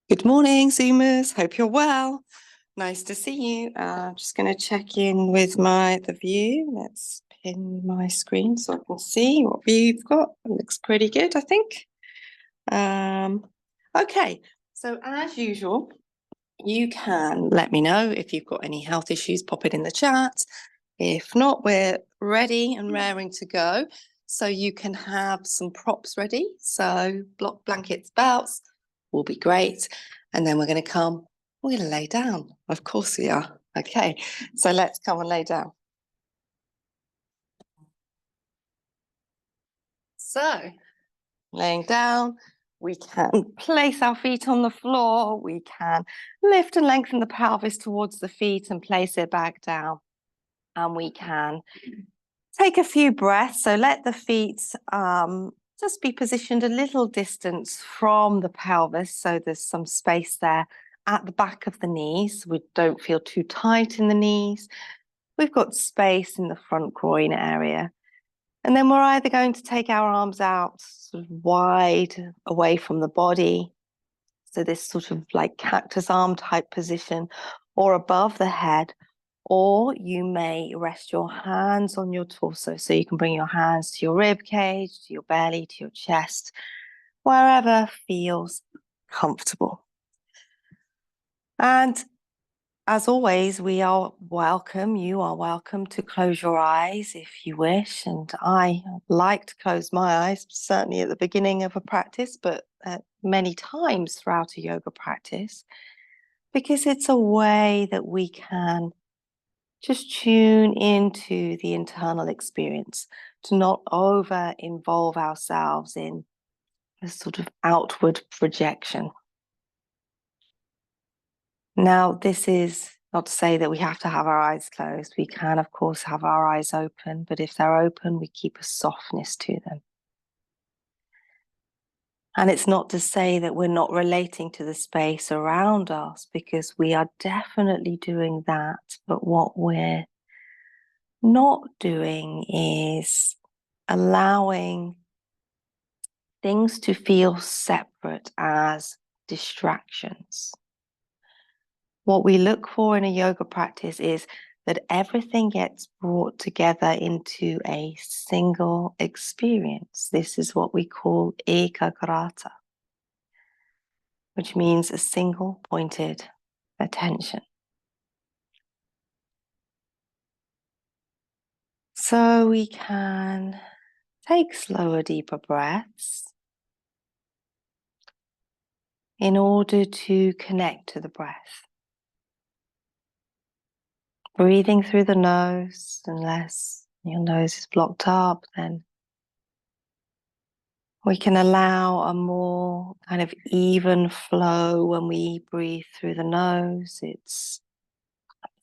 Good morning, Zoomers. Hope you're well. Nice to see you. I'm just going to check in with the view. Let's pin my screen so I can see what view you've got. It looks pretty good, I think. Okay, so as usual, you can let me know if you've got any health issues, pop it in the chat. If not, we're ready and raring to go. So you can have some props ready. So block, blankets, belts will be great. And then we're going to lay down. Of course we are. Okay, so let's come and lay down. So laying down, we can place our feet on the floor. We can lift and lengthen the pelvis towards the feet and place it back down. And we can take a few breaths. So let the feet just be positioned a little distance from the pelvis. So there's some space there at the back of the knees. We don't feel too tight in the knees. We've got space in the front groin area. And then we're either going to take our arms out sort of wide away from the body. So this sort of like cactus arm type position, or above the head. Or you may rest your hands on your torso. So you can bring your hands to your rib cage, to your belly, to your chest, wherever feels comfortable. And as always, you are welcome to close your eyes if you wish. And I like to close my eyes, certainly at the beginning of a practice, but many times throughout a yoga practice, because it's a way that we can just tune into the internal experience, to not over-involve ourselves in a sort of outward projection. Now, this is not to say that we have to have our eyes closed. We can, of course, have our eyes open, but if they're open, we keep a softness to them. And it's not to say that we're not relating to the space around us, because we are definitely doing that. But what we're not doing is allowing things to feel separate as distractions. What we look for in a yoga practice is that everything gets brought together into a single experience. This is what we call ekagrata, which means a single pointed attention. So we can take slower, deeper breaths in order to connect to the breath. Breathing through the nose, unless your nose is blocked up, then we can allow a more kind of even flow when we breathe through the nose. It's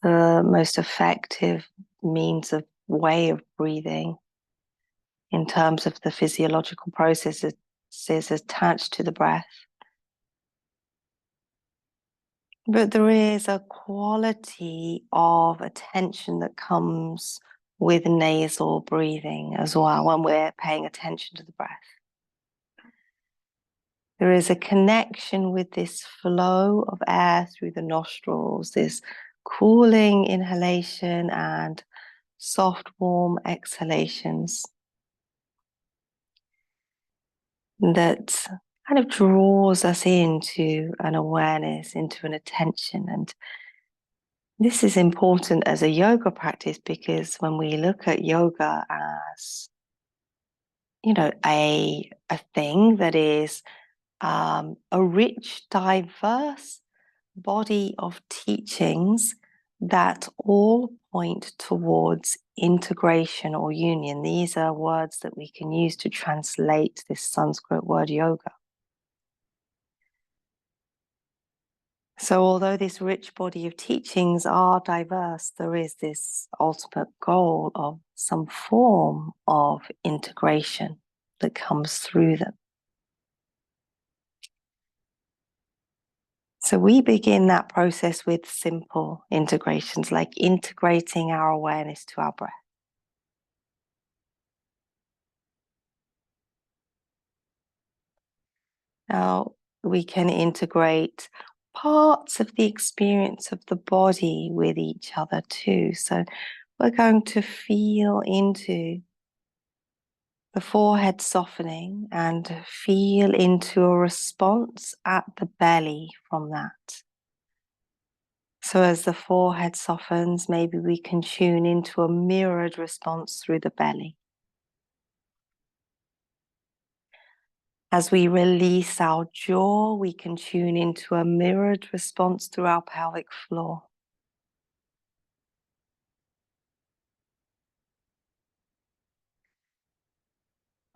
the most effective way of breathing in terms of the physiological processes attached to the breath. But there is a quality of attention that comes with nasal breathing as well when we're paying attention to the breath. There is a connection with this flow of air through the nostrils, this cooling inhalation and soft, warm exhalations that kind of draws us into an awareness, into an attention. And this is important as a yoga practice, because when we look at yoga as, a thing that is a rich, diverse body of teachings that all point towards integration or union. These are words that we can use to translate this Sanskrit word yoga. So although this rich body of teachings are diverse, there is this ultimate goal of some form of integration that comes through them. So we begin that process with simple integrations, like integrating our awareness to our breath. Now, we can integrate parts of the experience of the body with each other too. So we're going to feel into the forehead softening and feel into a response at the belly from that. So as the forehead softens, maybe we can tune into a mirrored response through the belly. As we release our jaw, we can tune into a mirrored response through our pelvic floor.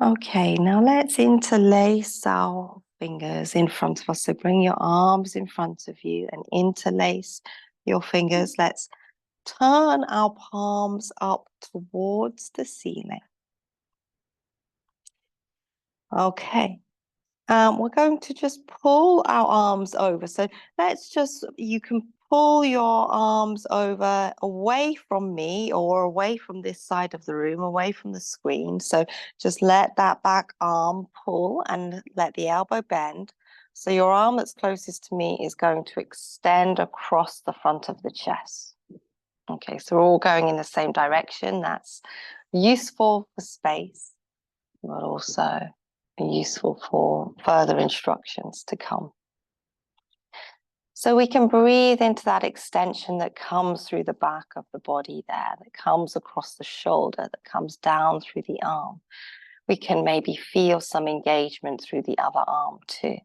Okay, now let's interlace our fingers in front of us. So bring your arms in front of you and interlace your fingers. Let's turn our palms up towards the ceiling. Okay. We're going to just pull our arms over. So you can pull your arms over away from me or away from this side of the room, away from the screen. So just let that back arm pull and let the elbow bend. So your arm that's closest to me is going to extend across the front of the chest. Okay, so we're all going in the same direction. That's useful for space, but also useful for further instructions to come. So we can breathe into that extension that comes through the back of the body there, that comes across the shoulder, that comes down through the arm. We can maybe feel some engagement through the other arm too.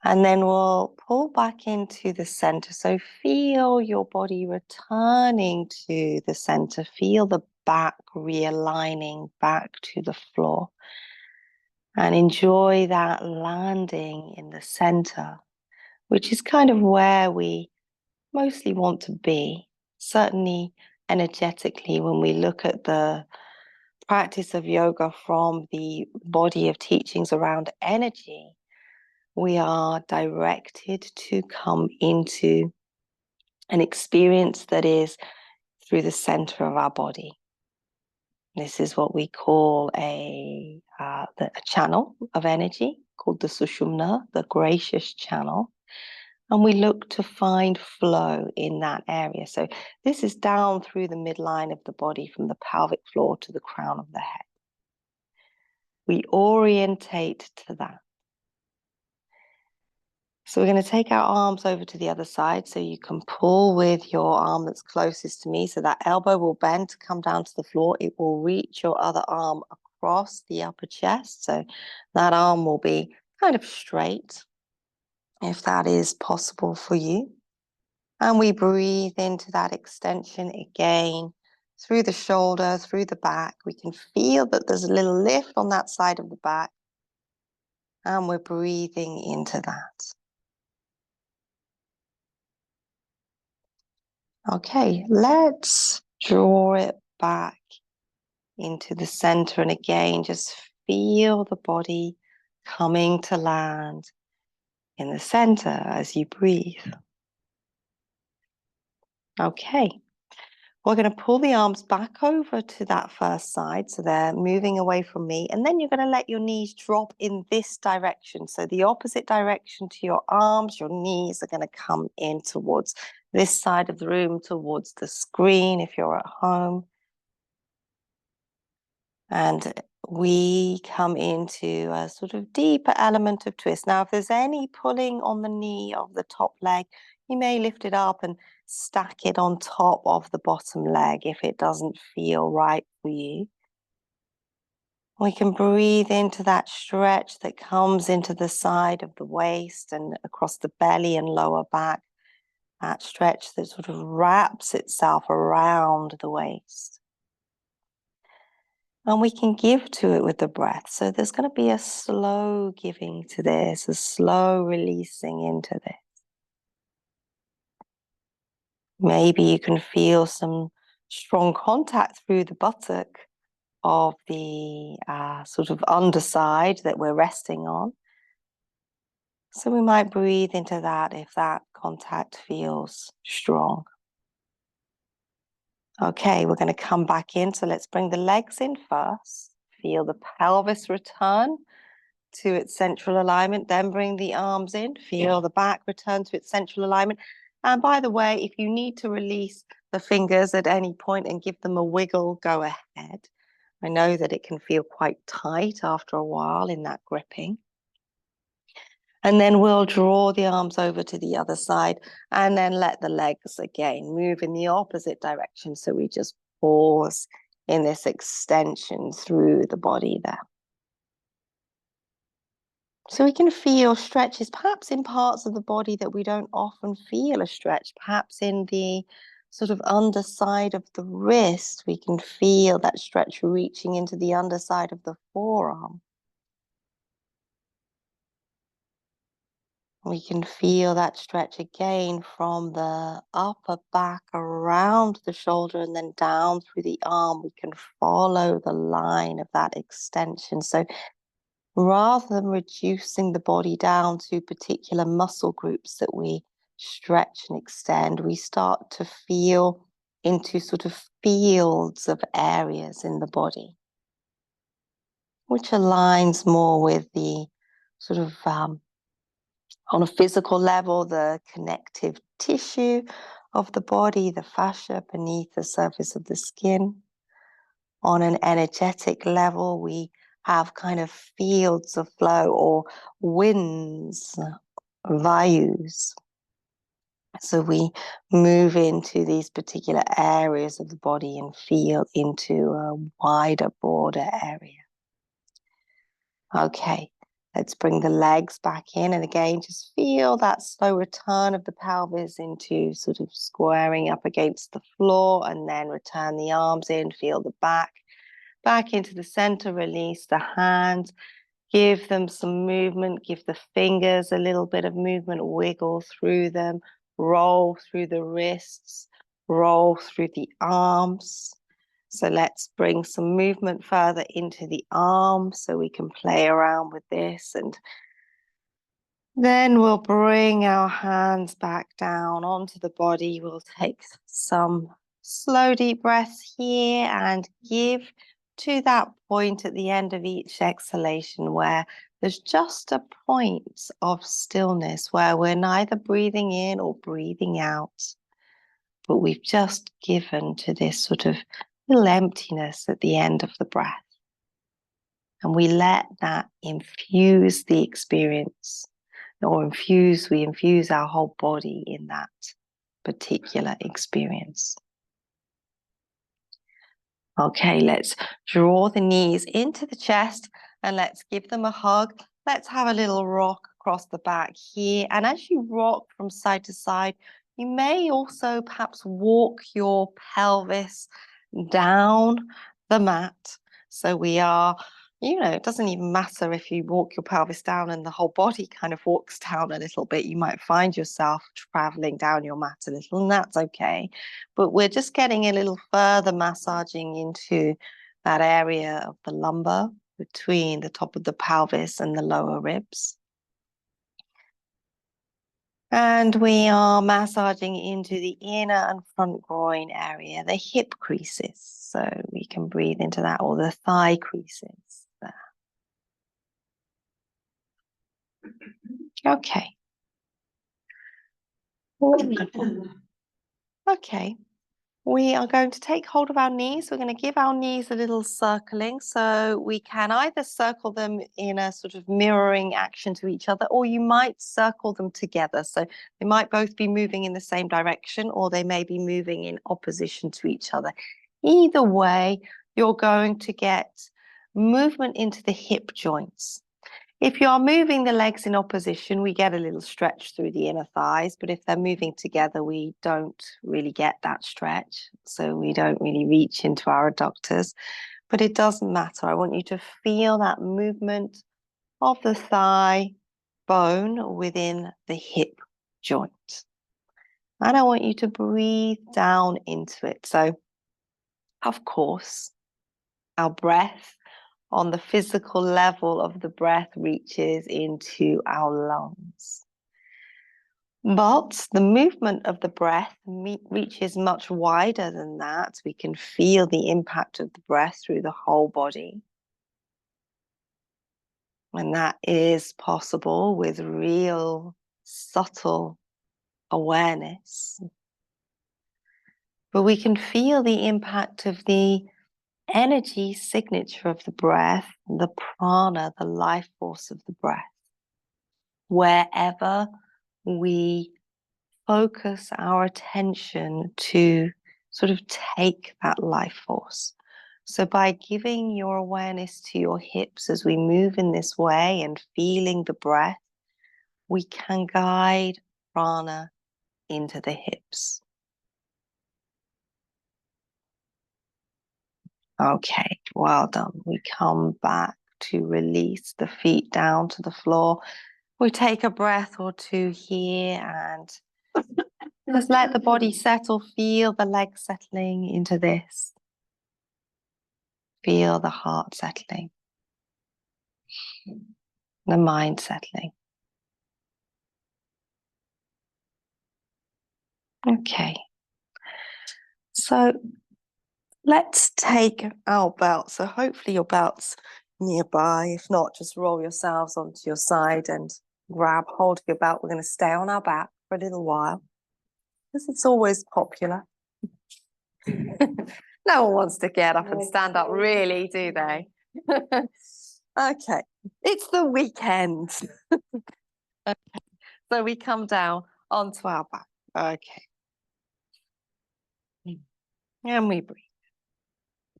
And then we'll pull back into the center. So feel your body returning to the center. Feel the back realigning back to the floor. And enjoy that landing in the center, which is kind of where we mostly want to be. Certainly energetically, when we look at the practice of yoga from the body of teachings around energy, we are directed to come into an experience that is through the center of our body. This is what we call a channel of energy called the Sushumna, the gracious channel. And we look to find flow in that area. So this is down through the midline of the body from the pelvic floor to the crown of the head. We orientate to that. So we're going to take our arms over to the other side. So you can pull with your arm that's closest to me. So that elbow will bend to come down to the floor. It will reach your other arm across the upper chest. So that arm will be kind of straight, if that is possible for you. And we breathe into that extension again, through the shoulder, through the back. We can feel that there's a little lift on that side of the back. And we're breathing into that. Okay, let's draw it back into the center. And again, just feel the body coming to land in the center as you breathe. Okay, we're going to pull the arms back over to that first side. So they're moving away from me. And then you're going to let your knees drop in this direction. So the opposite direction to your arms, your knees are going to come in towards this side of the room, towards the screen if you're at home. And we come into a sort of deeper element of twist. Now, if there's any pulling on the knee of the top leg, you may lift it up and stack it on top of the bottom leg if it doesn't feel right for you. We can breathe into that stretch that comes into the side of the waist and across the belly and lower back. That stretch that sort of wraps itself around the waist. And we can give to it with the breath. So there's going to be a slow giving to this, a slow releasing into this. Maybe you can feel some strong contact through the buttock of the sort of underside that we're resting on. So we might breathe into that if that contact feels strong. Okay, we're going to come back in. So let's bring the legs in first. Feel the pelvis return to its central alignment. Then bring the arms in, feel the back return to its central alignment. And by the way, if you need to release the fingers at any point and give them a wiggle, go ahead. I know that it can feel quite tight after a while in that gripping. And then we'll draw the arms over to the other side and then let the legs again move in the opposite direction. So we just pause in this extension through the body there. So we can feel stretches, perhaps in parts of the body that we don't often feel a stretch, perhaps in the sort of underside of the wrist, we can feel that stretch reaching into the underside of the forearm. We can feel that stretch again from the upper back around the shoulder and then down through the arm. We can follow the line of that extension. So rather than reducing the body down to particular muscle groups that we stretch and extend, we start to feel into sort of fields of areas in the body, which aligns more with the sort of, on a physical level, the connective tissue of the body, the fascia beneath the surface of the skin. On an energetic level, we have kind of fields of flow or winds, vayus. So we move into these particular areas of the body and feel into a wider, broader area. Okay, let's bring the legs back in. And again, just feel that slow return of the pelvis into sort of squaring up against the floor, and then return the arms in, feel the back into the center, release the hands, give them some movement, give the fingers a little bit of movement, wiggle through them, roll through the wrists, roll through the arms. So let's bring some movement further into the arms so we can play around with this. And then we'll bring our hands back down onto the body. We'll take some slow, deep breaths here and give to that point at the end of each exhalation where there's just a point of stillness where we're neither breathing in or breathing out, but we've just given to this sort of little emptiness at the end of the breath. And we let that infuse the experience, or we infuse our whole body in that particular experience. Okay, let's draw the knees into the chest and let's give them a hug. Let's have a little rock across the back here. And as you rock from side to side, you may also perhaps walk your pelvis down the mat. So we are, it doesn't even matter if you walk your pelvis down and the whole body kind of walks down a little bit. You might find yourself traveling down your mat a little, and that's okay. But we're just getting a little further massaging into that area of the lumbar between the top of the pelvis and the lower ribs. And we are massaging into the inner and front groin area, the hip creases. So we can breathe into that, or the thigh creases there. Okay. Wonderful. Okay. We are going to take hold of our knees. We're going to give our knees a little circling. So we can either circle them in a sort of mirroring action to each other, or you might circle them together. So they might both be moving in the same direction, or they may be moving in opposition to each other. Either way, you're going to get movement into the hip joints. If you are moving the legs in opposition, we get a little stretch through the inner thighs, but if they're moving together, we don't really get that stretch. So we don't really reach into our adductors, but it doesn't matter. I want you to feel that movement of the thigh bone within the hip joint. And I want you to breathe down into it. So, of course, our breath on the physical level of the breath reaches into our lungs. But the movement of the breath reaches much wider than that. We can feel the impact of the breath through the whole body. And that is possible with real subtle awareness. But we can feel the impact of the energy signature of the breath, the prana, the life force of the breath, wherever we focus our attention to sort of take that life force. So by giving your awareness to your hips as we move in this way and feeling the breath, we can guide prana into the hips. Okay, well done. We come back to release the feet down to the floor. We take a breath or two here and just let the body settle. Feel the legs settling into this. Feel the heart settling. The mind settling. Okay. So let's take our belt. So hopefully your belt's nearby. If not, just roll yourselves onto your side and grab hold of your belt. We're going to stay on our back for a little while, because it's always popular. No one wants to get up and stand up, really, do they? Okay, it's the weekend. Okay. So we come down onto our back. Okay. And we breathe.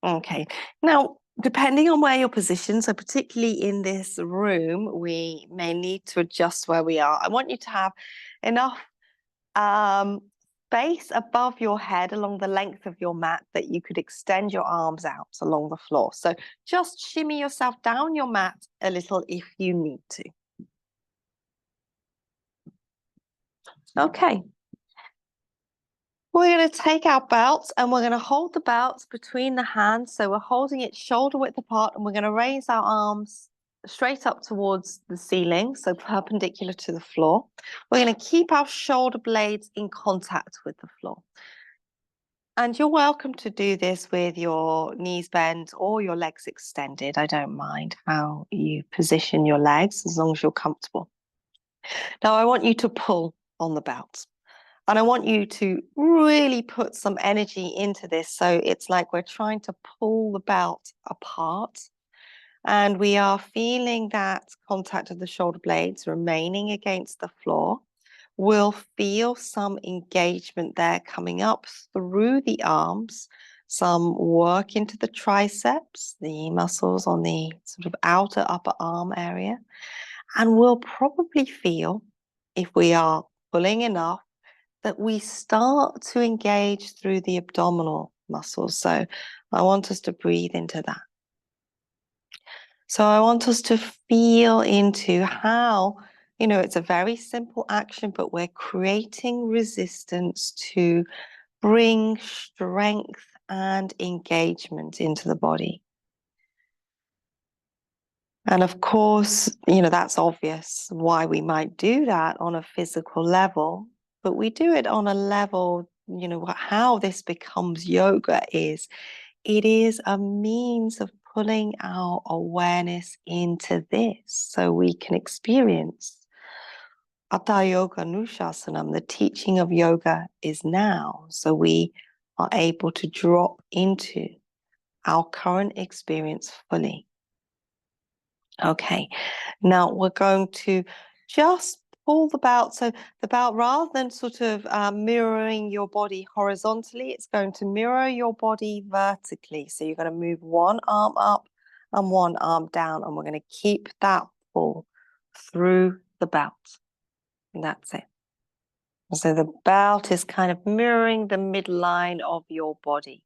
Okay. Now, depending on where you're positioned, so particularly in this room, we may need to adjust where we are. I want you to have enough space above your head along the length of your mat that you could extend your arms out along the floor. So just shimmy yourself down your mat a little if you need to. Okay. We're going to take our belts and we're going to hold the belts between the hands. So we're holding it shoulder width apart, and we're going to raise our arms straight up towards the ceiling, so perpendicular to the floor. We're going to keep our shoulder blades in contact with the floor. And you're welcome to do this with your knees bent or your legs extended. I don't mind how you position your legs as long as you're comfortable. Now I want you to pull on the belt. And I want you to really put some energy into this. So it's like we're trying to pull the belt apart. And we are feeling that contact of the shoulder blades remaining against the floor. We'll feel some engagement there coming up through the arms, some work into the triceps, the muscles on the sort of outer upper arm area. And we'll probably feel, if we are pulling enough, that we start to engage through the abdominal muscles. So I want us to breathe into that. So I want us to feel into how, it's a very simple action, but we're creating resistance to bring strength and engagement into the body. And of course, that's obvious why we might do that on a physical level, but we do it on a level, how this becomes yoga is, it is a means of pulling our awareness into this so we can experience Hatha Yoga Nushasanam. The teaching of yoga is now, so we are able to drop into our current experience fully. Okay, now we're going to just pull the belt. So the belt, rather than sort of mirroring your body horizontally, it's going to mirror your body vertically. So you're going to move one arm up and one arm down, and we're going to keep that pull through the belt. And that's it. So the belt is kind of mirroring the midline of your body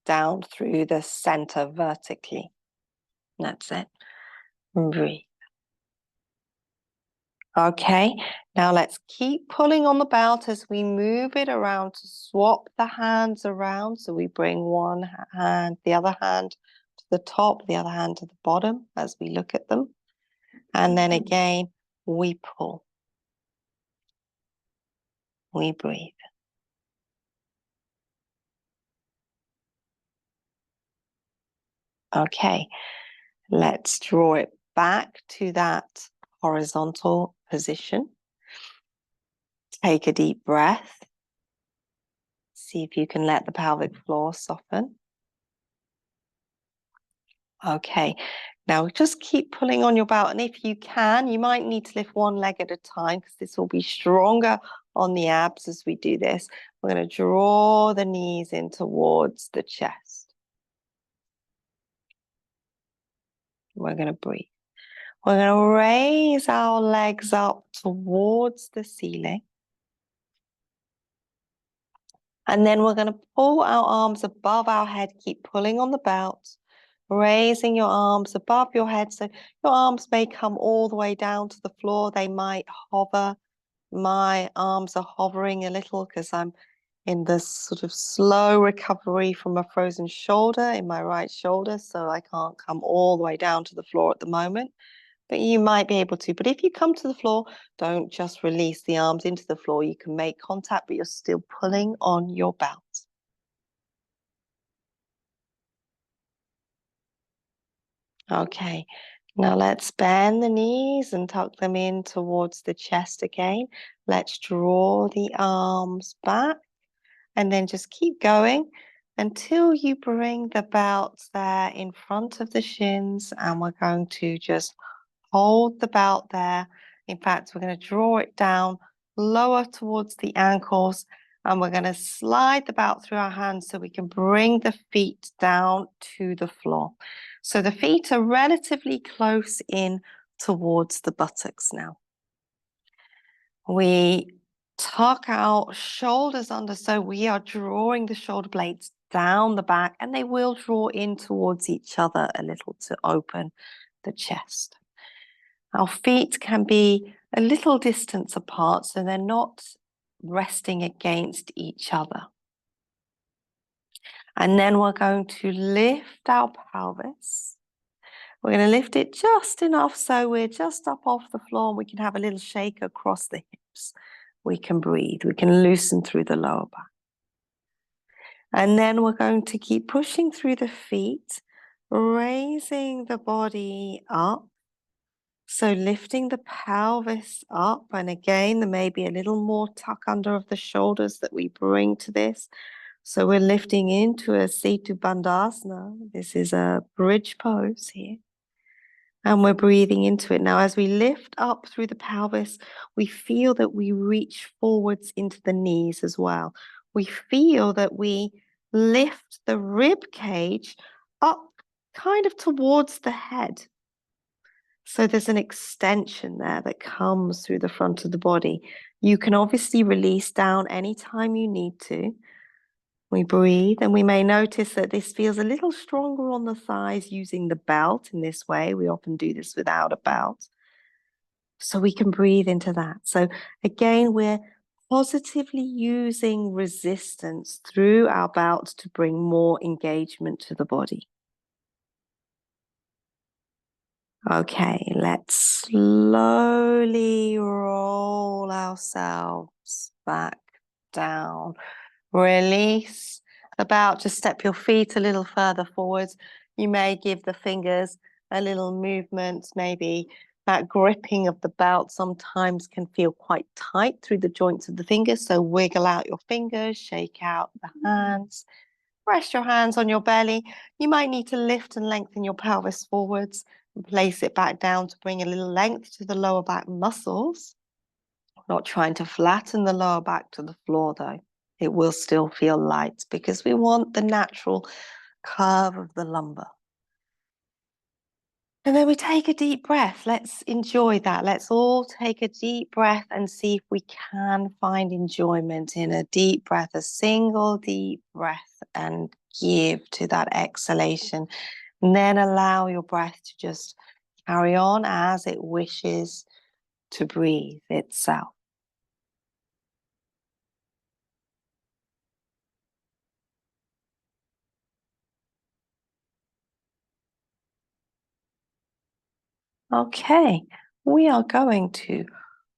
down through the center vertically. And that's it. Breathe. Okay, now let's keep pulling on the belt as we move it around to swap the hands around. So we bring one hand, the other hand to the top, the other hand to the bottom as we look at them. And then again, we pull. We breathe. Okay, let's draw it back to that horizontal position. Take a deep breath. See if you can let the pelvic floor soften. Okay, now just keep pulling on your belt, and if you can, you might need to lift one leg at a time because this will be stronger on the abs as we do this. We're going to draw the knees in towards the chest. We're going to breathe. We're going to raise our legs up towards the ceiling. And then we're going to pull our arms above our head, keep pulling on the belt, raising your arms above your head. So your arms may come all the way down to the floor. They might hover. My arms are hovering a little because I'm in this sort of slow recovery from a frozen shoulder in my right shoulder. So I can't come all the way down to the floor at the moment. But you might be able to. But if you come to the floor, don't just release the arms into the floor. You can make contact, but you're still pulling on your belt. Okay, now let's bend the knees and tuck them in towards the chest again. Let's draw the arms back and then just keep going until you bring the belt there in front of the shins, and we're going to just hold the belt there. In fact, we're going to draw it down lower towards the ankles, and we're going to slide the belt through our hands so we can bring the feet down to the floor. So the feet are relatively close in towards the buttocks now. We tuck our shoulders under, so we are drawing the shoulder blades down the back, and they will draw in towards each other a little to open the chest. Our feet can be a little distance apart, so they're not resting against each other. And then we're going to lift our pelvis. We're going to lift it just enough so we're just up off the floor, and we can have a little shake across the hips. We can breathe. We can loosen through the lower back. And then we're going to keep pushing through the feet, raising the body up. So lifting the pelvis up, and again, there may be a little more tuck under of the shoulders that we bring to this. So we're lifting into a Setu Bandhasana. This is a bridge pose here. And we're breathing into it. Now, as we lift up through the pelvis, we feel that we reach forwards into the knees as well. We feel that we lift the rib cage up kind of towards the head. So there's an extension there that comes through the front of the body. You can obviously release down anytime you need to. We breathe, and we may notice that this feels a little stronger on the thighs using the belt in this way. We often do this without a belt. So we can breathe into that. So again, we're positively using resistance through our belt to bring more engagement to the body. Okay, let's slowly roll ourselves back down. Release the belt. Just step your feet a little further forwards. You may give the fingers a little movement. Maybe that gripping of the belt sometimes can feel quite tight through the joints of the fingers. So wiggle out your fingers, shake out the hands. Rest your hands on your belly. You might need to lift and lengthen your pelvis forwards and place it back down to bring a little length to the lower back muscles. Not trying to flatten the lower back to the floor though. It will still feel light because we want the natural curve of the lumbar. And then we take a deep breath. Let's enjoy that. Let's all take a deep breath and see if we can find enjoyment in a deep breath, a single deep breath, and give to that exhalation. And then allow your breath to just carry on as it wishes to breathe itself. Okay, we are going to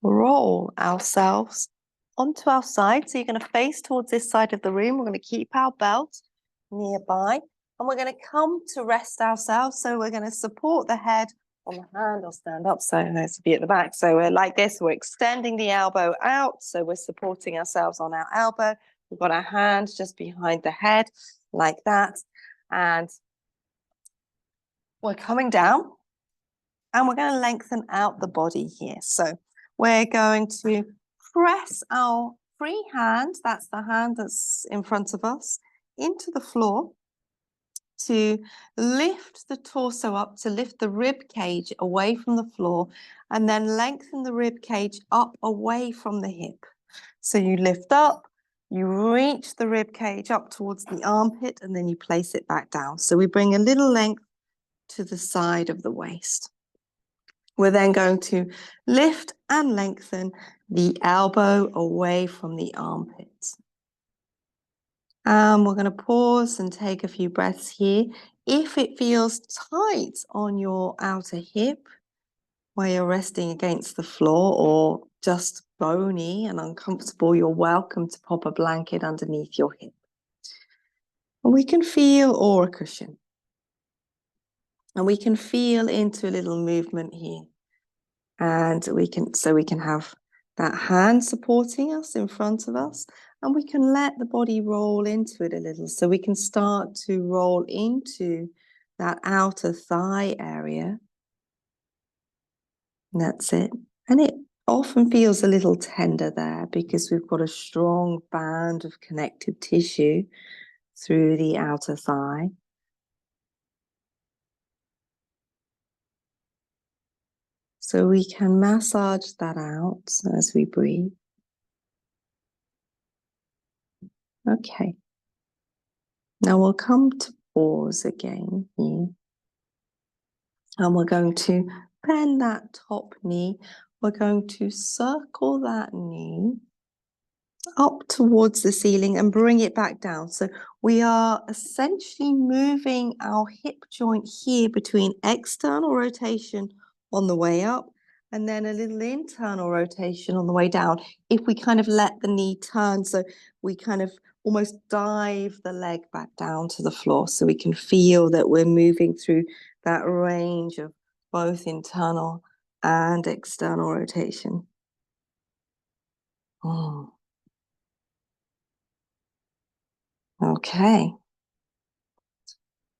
roll ourselves onto our side. So you're going to face towards this side of the room. We're going to keep our belt nearby, and we're going to come to rest ourselves. So we're going to support the head on the hand or stand up. So let's be at the back. So we're like this, we're extending the elbow out. So we're supporting ourselves on our elbow. We've got our hand just behind the head like that. And we're coming down and we're going to lengthen out the body here. So we're going to press our free hand, that's the hand that's in front of us, into the floor to lift the torso up, to lift the rib cage away from the floor, and then lengthen the rib cage up away from the hip. So you lift up, you reach the rib cage up towards the armpit, and then you place it back down. So we bring a little length to the side of the waist. We're then going to lift and lengthen the elbow away from the armpit. We're going to pause and take a few breaths here. If it feels tight on your outer hip, where you're resting against the floor, or just bony and uncomfortable, you're welcome to pop a blanket underneath your hip. And we can feel, or a cushion. And we can feel into a little movement here. And we can have that hand supporting us in front of us, and we can let the body roll into it a little. So we can start to roll into that outer thigh area. And that's it. And it often feels a little tender there because we've got a strong band of connective tissue through the outer thigh. So we can massage that out as we breathe. Okay. Now we'll come to pause again here. And we're going to bend that top knee. We're going to circle that knee up towards the ceiling and bring it back down. So we are essentially moving our hip joint here between external rotation on the way up and then a little internal rotation on the way down. If we kind of let the knee turn, so we kind of almost dive the leg back down to the floor, so we can feel that we're moving through that range of both internal and external rotation. Okay.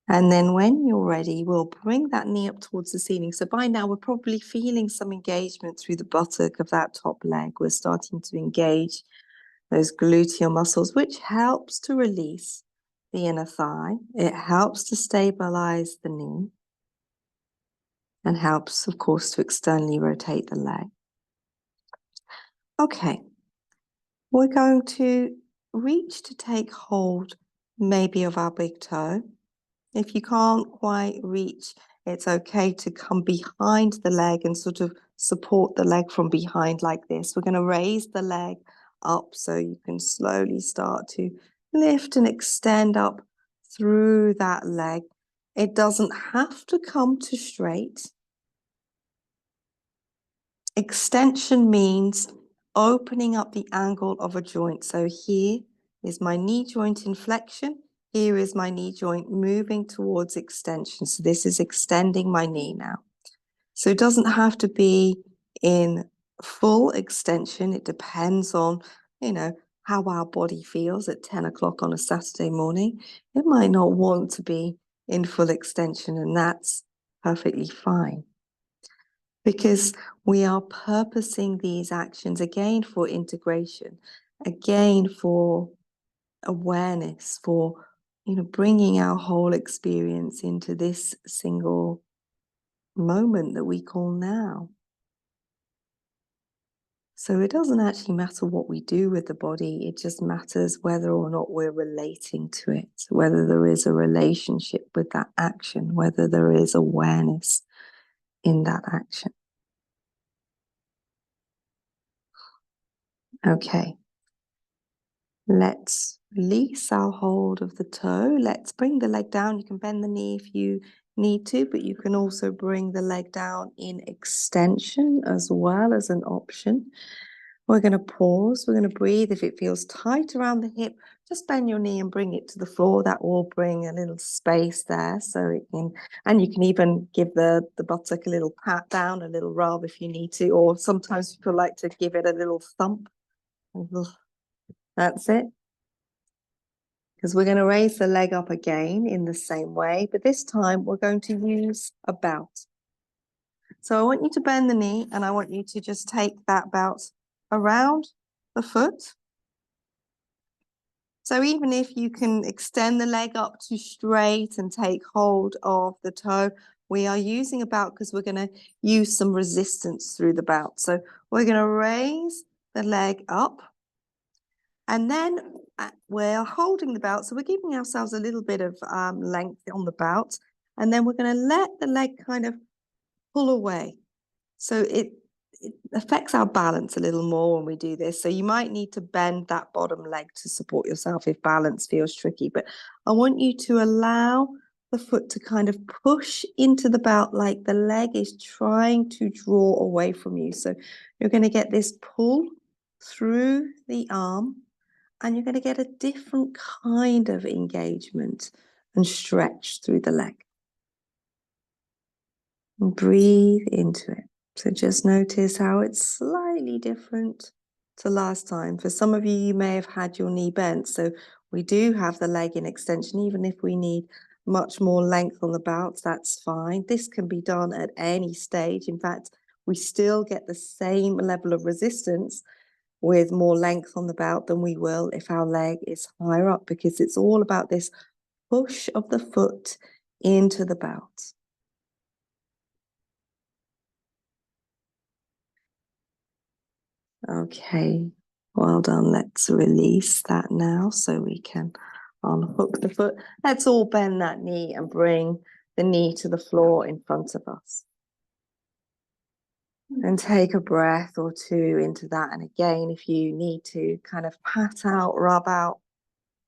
And then when you're ready, we'll bring that knee up towards the ceiling. So by now, we're probably feeling some engagement through the buttock of that top leg. We're starting to engage those gluteal muscles, which helps to release the inner thigh. It helps to stabilize the knee and helps, of course, to externally rotate the leg. Okay. We're going to reach to take hold maybe of our big toe. If you can't quite reach, it's okay to come behind the leg and sort of support the leg from behind like this. We're going to raise the leg up so you can slowly start to lift and extend up through that leg. It doesn't have to come to straight. Extension means opening up the angle of a joint. So here is my knee joint inflection. Here is my knee joint moving towards extension. So this is extending my knee now. So it doesn't have to be in full extension. It depends on, how our body feels at 10 o'clock on a Saturday morning. It might not want to be in full extension, and that's perfectly fine. Because we are purposing these actions again for integration, again for awareness, for bringing our whole experience into this single moment that we call now. So it doesn't actually matter what we do with the body, it just matters whether or not we're relating to it, whether there is a relationship with that action, whether there is awareness in that action. Okay. Let's release our hold of the toe. Let's bring the leg down. You can bend the knee if you need to, but you can also bring the leg down in extension as well as an option. We're going to pause. We're going to breathe. If it feels tight around the hip, just bend your knee and bring it to the floor. That will bring a little space there, so it can, and you can even give the buttock a little pat down, a little rub if you need to, or sometimes people like to give it a little thump. That's it. Because we're going to raise the leg up again in the same way, but this time we're going to use a belt. So I want you to bend the knee and I want you to just take that belt around the foot. So even if you can extend the leg up to straight and take hold of the toe, we are using a belt because we're going to use some resistance through the belt. So we're going to raise the leg up and then we're holding the belt. So we're giving ourselves a little bit of length on the belt, and then we're going to let the leg kind of pull away. So it affects our balance a little more when we do this. So you might need to bend that bottom leg to support yourself if balance feels tricky. But I want you to allow the foot to kind of push into the belt like the leg is trying to draw away from you. So you're going to get this pull through the arm, and you're going to get a different kind of engagement and stretch through the leg. And breathe into it. So just notice how it's slightly different to last time. For some of you, you may have had your knee bent. So we do have the leg in extension. Even if we need much more length on the belt, that's fine. This can be done at any stage. In fact, we still get the same level of resistance with more length on the belt than we will if our leg is higher up, because it's all about this push of the foot into the belt. Okay, well done. Let's release that now so we can unhook the foot. Let's all bend that knee and bring the knee to the floor in front of us. And take a breath or two into that. And again, if you need to kind of pat out, rub out,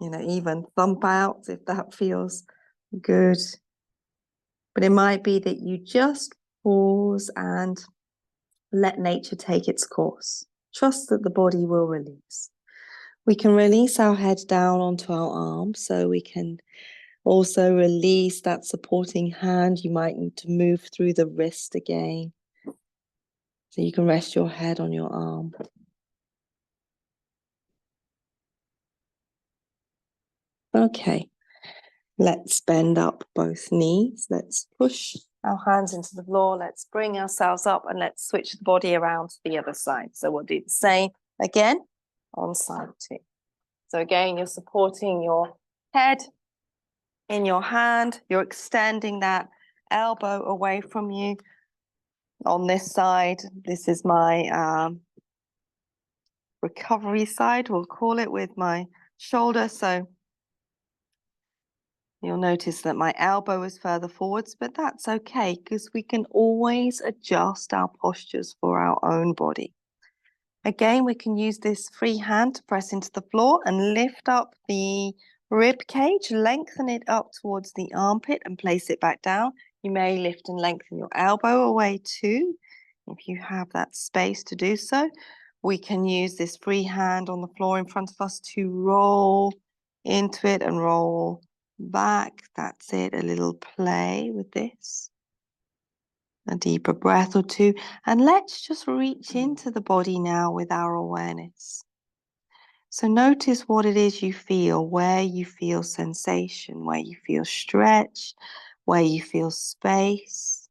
even thump out if that feels good. But it might be that you just pause and let nature take its course. Trust that the body will release. We can release our head down onto our arm, so we can also release that supporting hand. You might need to move through the wrist again. So you can rest your head on your arm. Okay, let's bend up both knees. Let's push our hands into the floor. Let's bring ourselves up and let's switch the body around to the other side. So we'll do the same again on side two. So again, you're supporting your head in your hand. You're extending that elbow away from you. On this side, this is my recovery side, we'll call it, with my shoulder. So you'll notice that my elbow is further forwards, but that's okay because we can always adjust our postures for our own body. Again, we can use this free hand to press into the floor and lift up the rib cage, lengthen it up towards the armpit and place it back down. You may lift and lengthen your elbow away too, if you have that space to do so. We can use this free hand on the floor in front of us to roll into it and roll back. That's it, a little play with this. A deeper breath or two, and let's just reach into the body now with our awareness. So notice what it is you feel, where you feel sensation, where you feel stretch, where you feel space.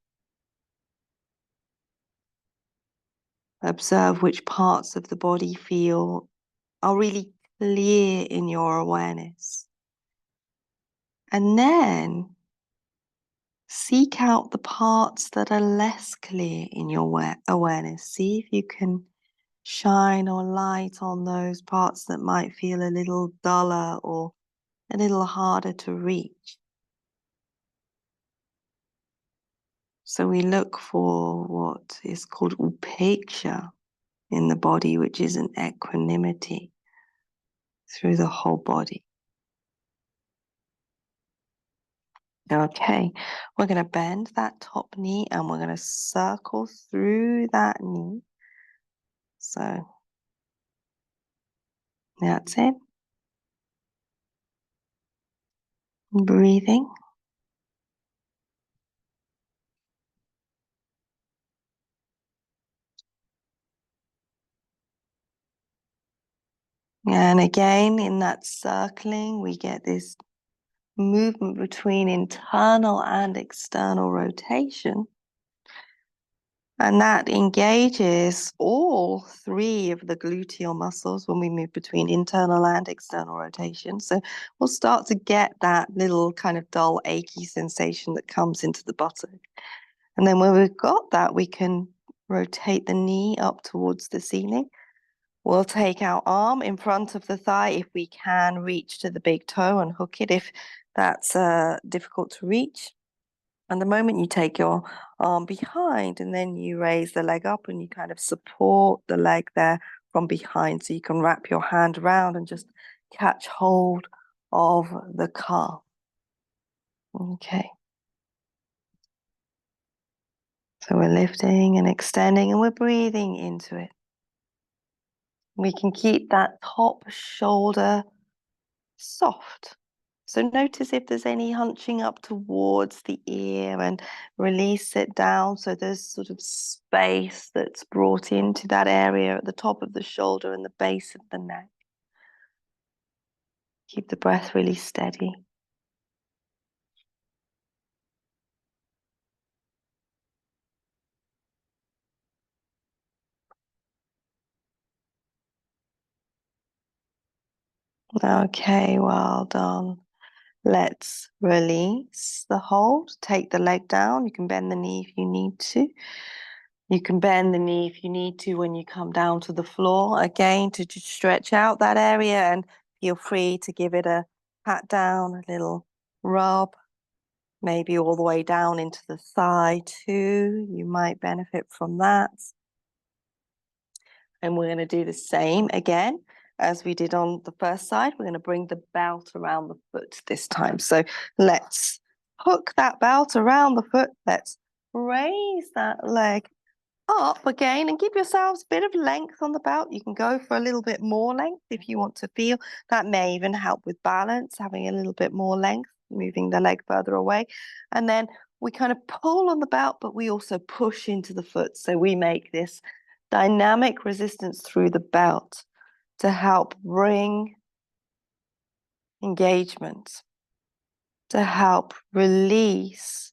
Observe which parts of the body are really clear in your awareness. And then seek out the parts that are less clear in your awareness. See if you can shine or light on those parts that might feel a little duller or a little harder to reach. So we look for what is called upeksha in the body, which is an equanimity through the whole body. Okay, we're going to bend that top knee and we're going to circle through that knee. So that's it. Breathing. And again, in that circling, we get this movement between internal and external rotation. And that engages all three of the gluteal muscles when we move between internal and external rotation. So we'll start to get that little kind of dull, achy sensation that comes into the buttock. And then when we've got that, we can rotate the knee up towards the ceiling. We'll take our arm in front of the thigh if we can reach to the big toe and hook it if that's difficult to reach. And the moment you take your arm behind and then you raise the leg up and you kind of support the leg there from behind, so you can wrap your hand around and just catch hold of the calf. Okay. So we're lifting and extending and we're breathing into it. We can keep that top shoulder soft. So notice if there's any hunching up towards the ear and release it down. So there's sort of space that's brought into that area at the top of the shoulder and the base of the neck. Keep the breath really steady. Okay, well done. Let's release the hold. Take the leg down. You can bend the knee if you need to. You can bend the knee if you need to when you come down to the floor. Again, to just stretch out that area, and feel free to give it a pat down, a little rub, maybe all the way down into the thigh too. You might benefit from that. And we're going to do the same again as we did on the first side. We're going to bring the belt around the foot this time. So let's hook that belt around the foot. Let's raise that leg up again and give yourselves a bit of length on the belt. You can go for a little bit more length if you want to feel. That may even help with balance, having a little bit more length, moving the leg further away. And then we kind of pull on the belt, but we also push into the foot. So we make this dynamic resistance through the belt to help bring engagement, to help release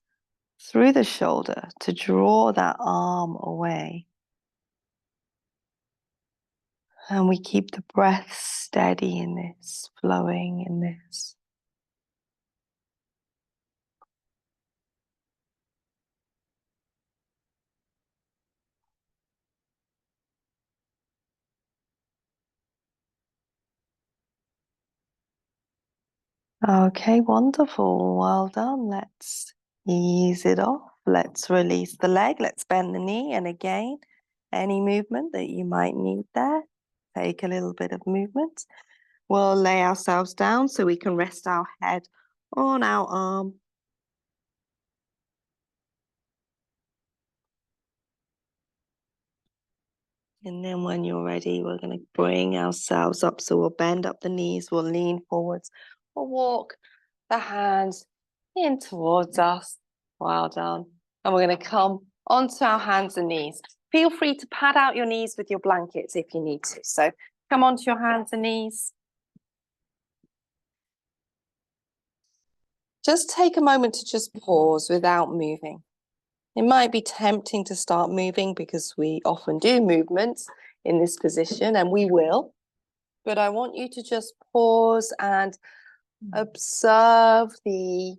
through the shoulder, to draw that arm away. And we keep the breath steady in this, flowing in this. Okay, wonderful. Well done. Let's ease it off. Let's release the leg. Let's bend the knee. And again, any movement that you might need there, take a little bit of movement. We'll lay ourselves down so we can rest our head on our arm. And then when you're ready, we're going to bring ourselves up. So we'll bend up the knees, we'll lean forwards, we'll walk the hands in towards us. Well done. And we're going to come onto our hands and knees. Feel free to pad out your knees with your blankets if you need to. So come onto your hands and knees. Just take a moment to just pause without moving. It might be tempting to start moving because we often do movements in this position, and we will. But I want you to just pause and observe the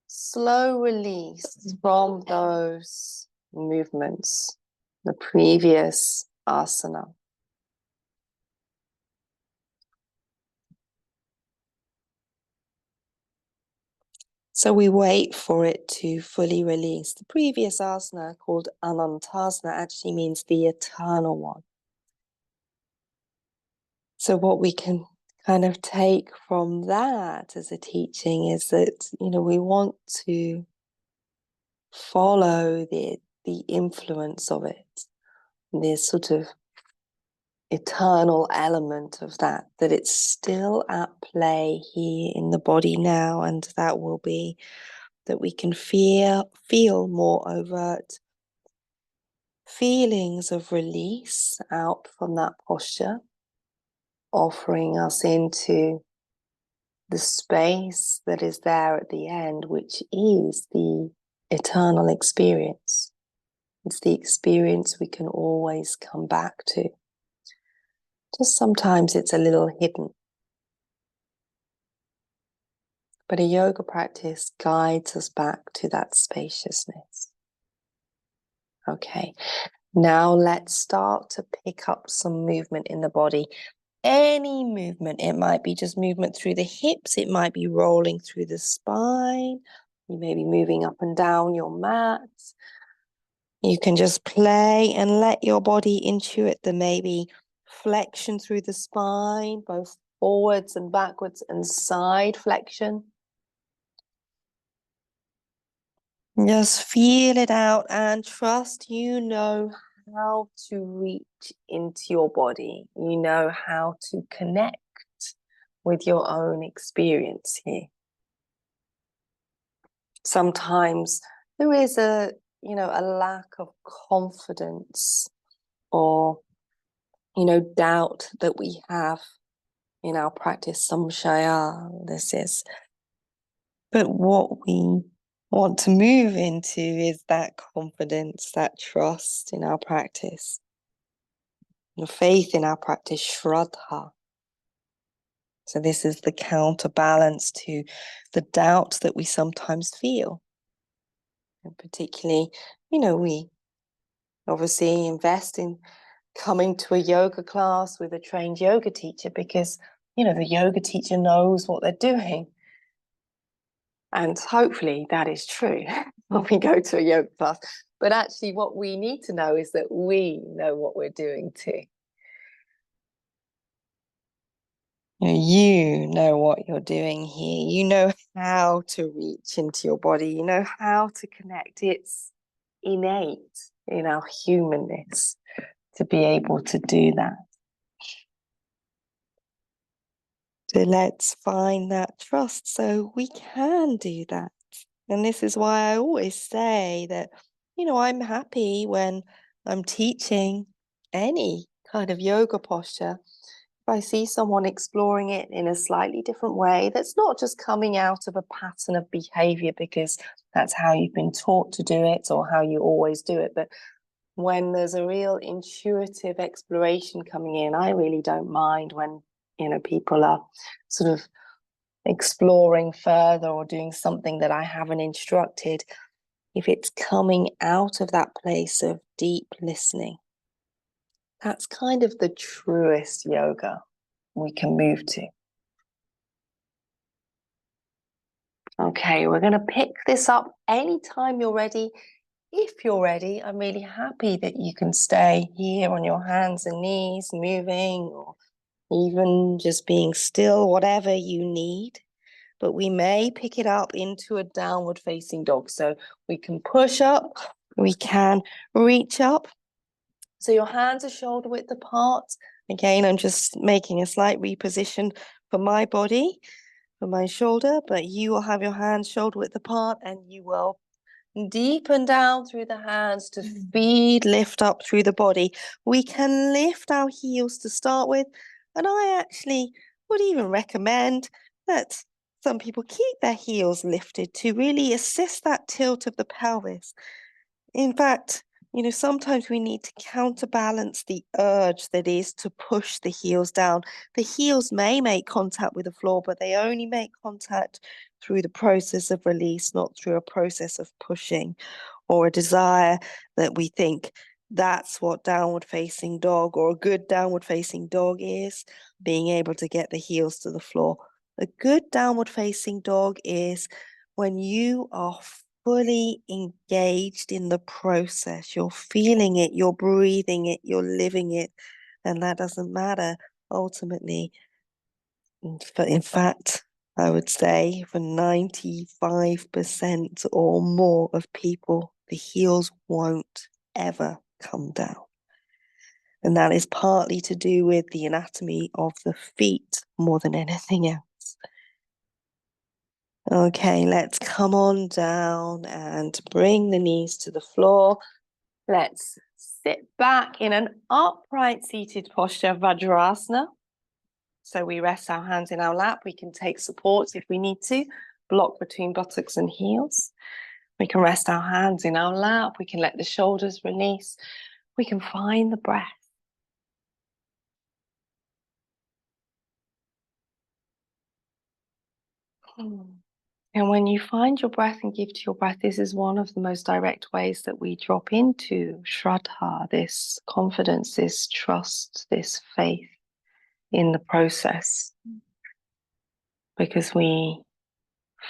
slow release from those movements, the previous asana. So we wait for it to fully release. The previous asana, called Anantasana, actually means the eternal one. So what we can kind of take from that as a teaching is that, we want to follow the influence of it, this sort of eternal element of that it's still at play here in the body now, and that will be that we can feel more overt feelings of release out from that posture, offering us into the space that is there at the end, which is the eternal experience. It's the experience we can always come back to. Just sometimes it's a little hidden. But a yoga practice guides us back to that spaciousness. Okay, now let's start to pick up some movement in the body. Any movement. It might be just movement through the hips. It might be rolling through the spine. You may be moving up and down your mat. You can just play and let your body intuit the maybe flexion through the spine, both forwards and backwards and side flexion. Just feel it out and trust you know how to reach into your body. You know how to connect with your own experience here. Sometimes there is a lack of confidence or, doubt that we have in our practice, samshaya, this is. But what we want to move into is that confidence, that trust in our practice, the faith in our practice, shraddha. So this is the counterbalance to the doubt that we sometimes feel. And particularly, we obviously invest in coming to a yoga class with a trained yoga teacher because, the yoga teacher knows what they're doing. And hopefully that is true when we go to a yoga class. But actually what we need to know is that we know what we're doing too. You know what you're doing here. You know how to reach into your body. You know how to connect. It's innate in our humanness to be able to do that. So let's find that trust so we can do that. And this is why I always say that, I'm happy when I'm teaching any kind of yoga posture. If I see someone exploring it in a slightly different way, that's not just coming out of a pattern of behavior because that's how you've been taught to do it or how you always do it, but when there's a real intuitive exploration coming in, I really don't mind when, people are sort of exploring further or doing something that I haven't instructed, if it's coming out of that place of deep listening. That's kind of the truest yoga we can move to. Okay, we're going to pick this up anytime you're ready. If you're ready, I'm really happy that you can stay here on your hands and knees, moving, or even just being still, whatever you need. But we may pick it up into a downward facing dog. So we can push up, we can reach up. So your hands are shoulder width apart. Again, I'm just making a slight reposition for my body, for my shoulder, but you will have your hands shoulder width apart and you will deepen down through the hands to feed, lift up through the body. We can lift our heels to start with. And I actually would even recommend that some people keep their heels lifted to really assist that tilt of the pelvis. In fact, sometimes we need to counterbalance the urge that is to push the heels down. The heels may make contact with the floor, but they only make contact through the process of release, not through a process of pushing or a desire that we think that's what downward facing dog or a good downward facing dog is, being able to get the heels to the floor. A good downward facing dog is when you are fully engaged in the process. You're feeling it, you're breathing it, you're living it. And that doesn't matter ultimately. But in fact, I would say for 95% or more of people, the heels won't ever come down. And that is partly to do with the anatomy of the feet more than anything else. Okay, let's come on down and bring the knees to the floor. Let's sit back in an upright seated posture, Vajrasana. So we rest our hands in our lap. We can take support if we need to, block between buttocks and heels. We can rest our hands in our lap. We can let the shoulders release. We can find the breath. And when you find your breath and give to your breath, this is one of the most direct ways that we drop into Shraddha, this confidence, this trust, this faith in the process. Because we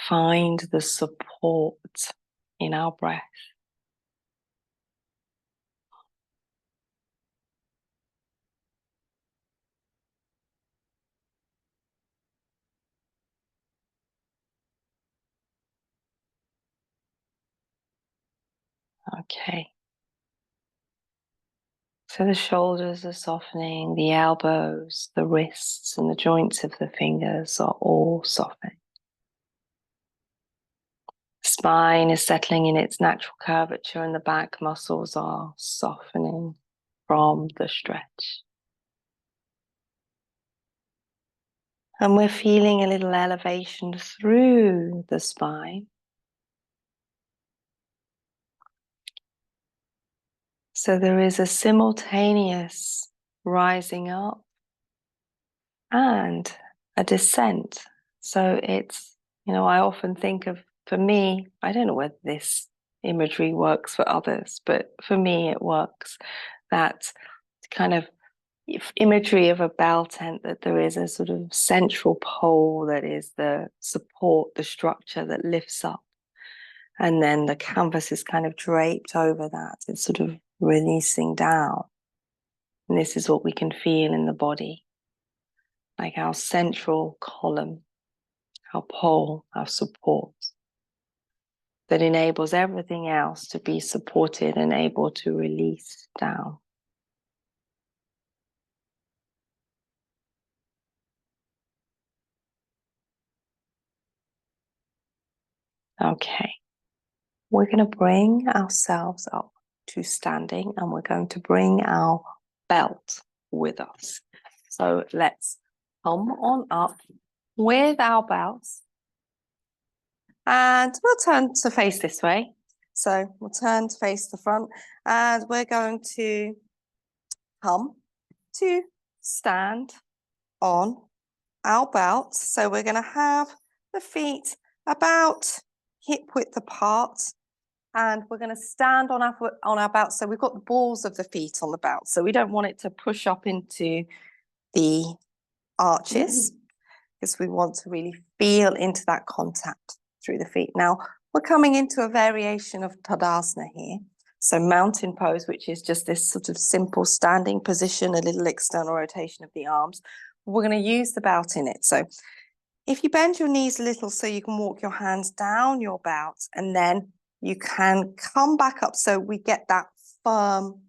find the support in our breath. Okay. So the shoulders are softening, the elbows, the wrists, and the joints of the fingers are all softening. Spine is settling in its natural curvature, and the back muscles are softening from the stretch. And we're feeling a little elevation through the spine. So there is a simultaneous rising up and a descent. So it's, I often think of, for me, I don't know whether this imagery works for others, but for me it works, that kind of imagery of a bell tent, that there is a sort of central pole that is the support, the structure that lifts up. And then the canvas is kind of draped over that. It's sort of releasing down. And this is what we can feel in the body, like our central column, our pole, our support, that enables everything else to be supported and able to release down. Okay. We're going to bring ourselves up to standing, and we're going to bring our belt with us. So let's come on up with our belts, and we'll turn to face this way. So we'll turn to face the front, and we're going to come to stand on our belts. So we're going to have the feet about hip width apart. And we're going to stand on our belt. So we've got the balls of the feet on the belt. So we don't want it to push up into the arches, because we want to really feel into that contact through the feet. Now, we're coming into a variation of Tadasana here. So mountain pose, which is just this sort of simple standing position, a little external rotation of the arms. We're going to use the belt in it. So if you bend your knees a little so you can walk your hands down your belt, and then you can come back up so we get that firm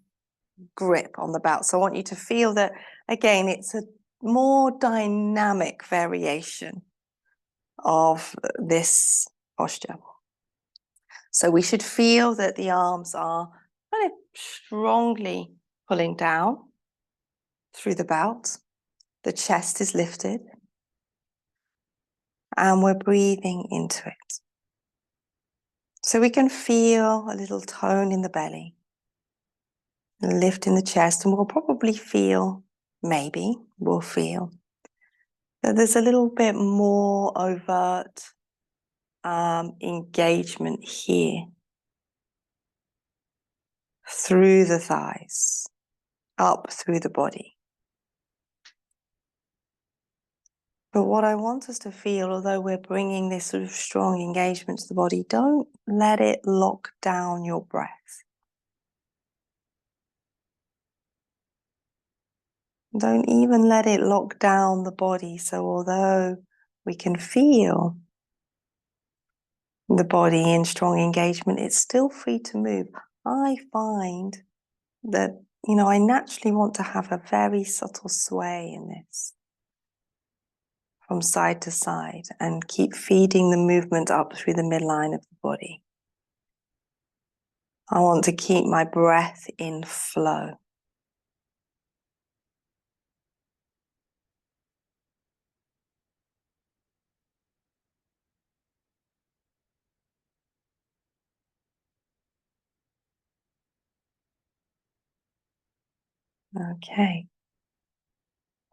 grip on the belt. So I want you to feel that, again, it's a more dynamic variation of this posture. So we should feel that the arms are kind of strongly pulling down through the belt. The chest is lifted. And we're breathing into it. So we can feel a little tone in the belly, a lift in the chest, and we'll probably feel, maybe we'll feel, that there's a little bit more overt engagement here through the thighs, up through the body. But what I want us to feel, although we're bringing this sort of strong engagement to the body, don't let it lock down your breath. Don't even let it lock down the body. So although we can feel the body in strong engagement, it's still free to move. I find that I naturally want to have a very subtle sway in this, from side to side, and keep feeding the movement up through the midline of the body. I want to keep my breath in flow. Okay.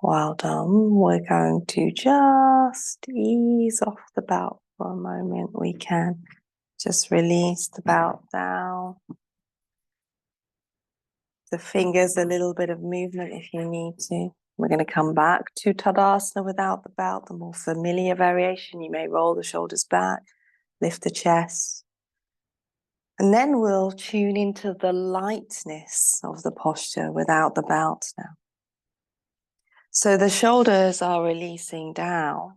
Well done. We're going to just ease off the belt for a moment. We can just release the belt down. The fingers, a little bit of movement if you need to. We're going to come back to Tadasana without the belt, the more familiar variation. You may roll the shoulders back, lift the chest. And then we'll tune into the lightness of the posture without the belt now. So the shoulders are releasing down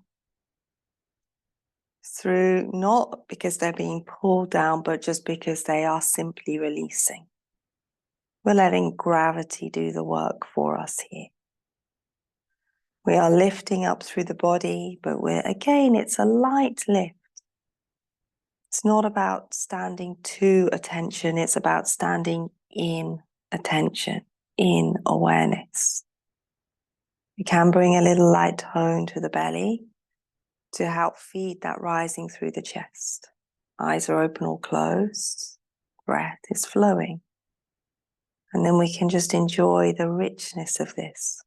through, not because they're being pulled down, but just because they are simply releasing. We're letting gravity do the work for us here. We are lifting up through the body, but it's a light lift. It's not about standing to attention, it's about standing in attention, in awareness. We can bring a little light tone to the belly to help feed that rising through the chest. Eyes are open or closed, breath is flowing. And then we can just enjoy the richness of this.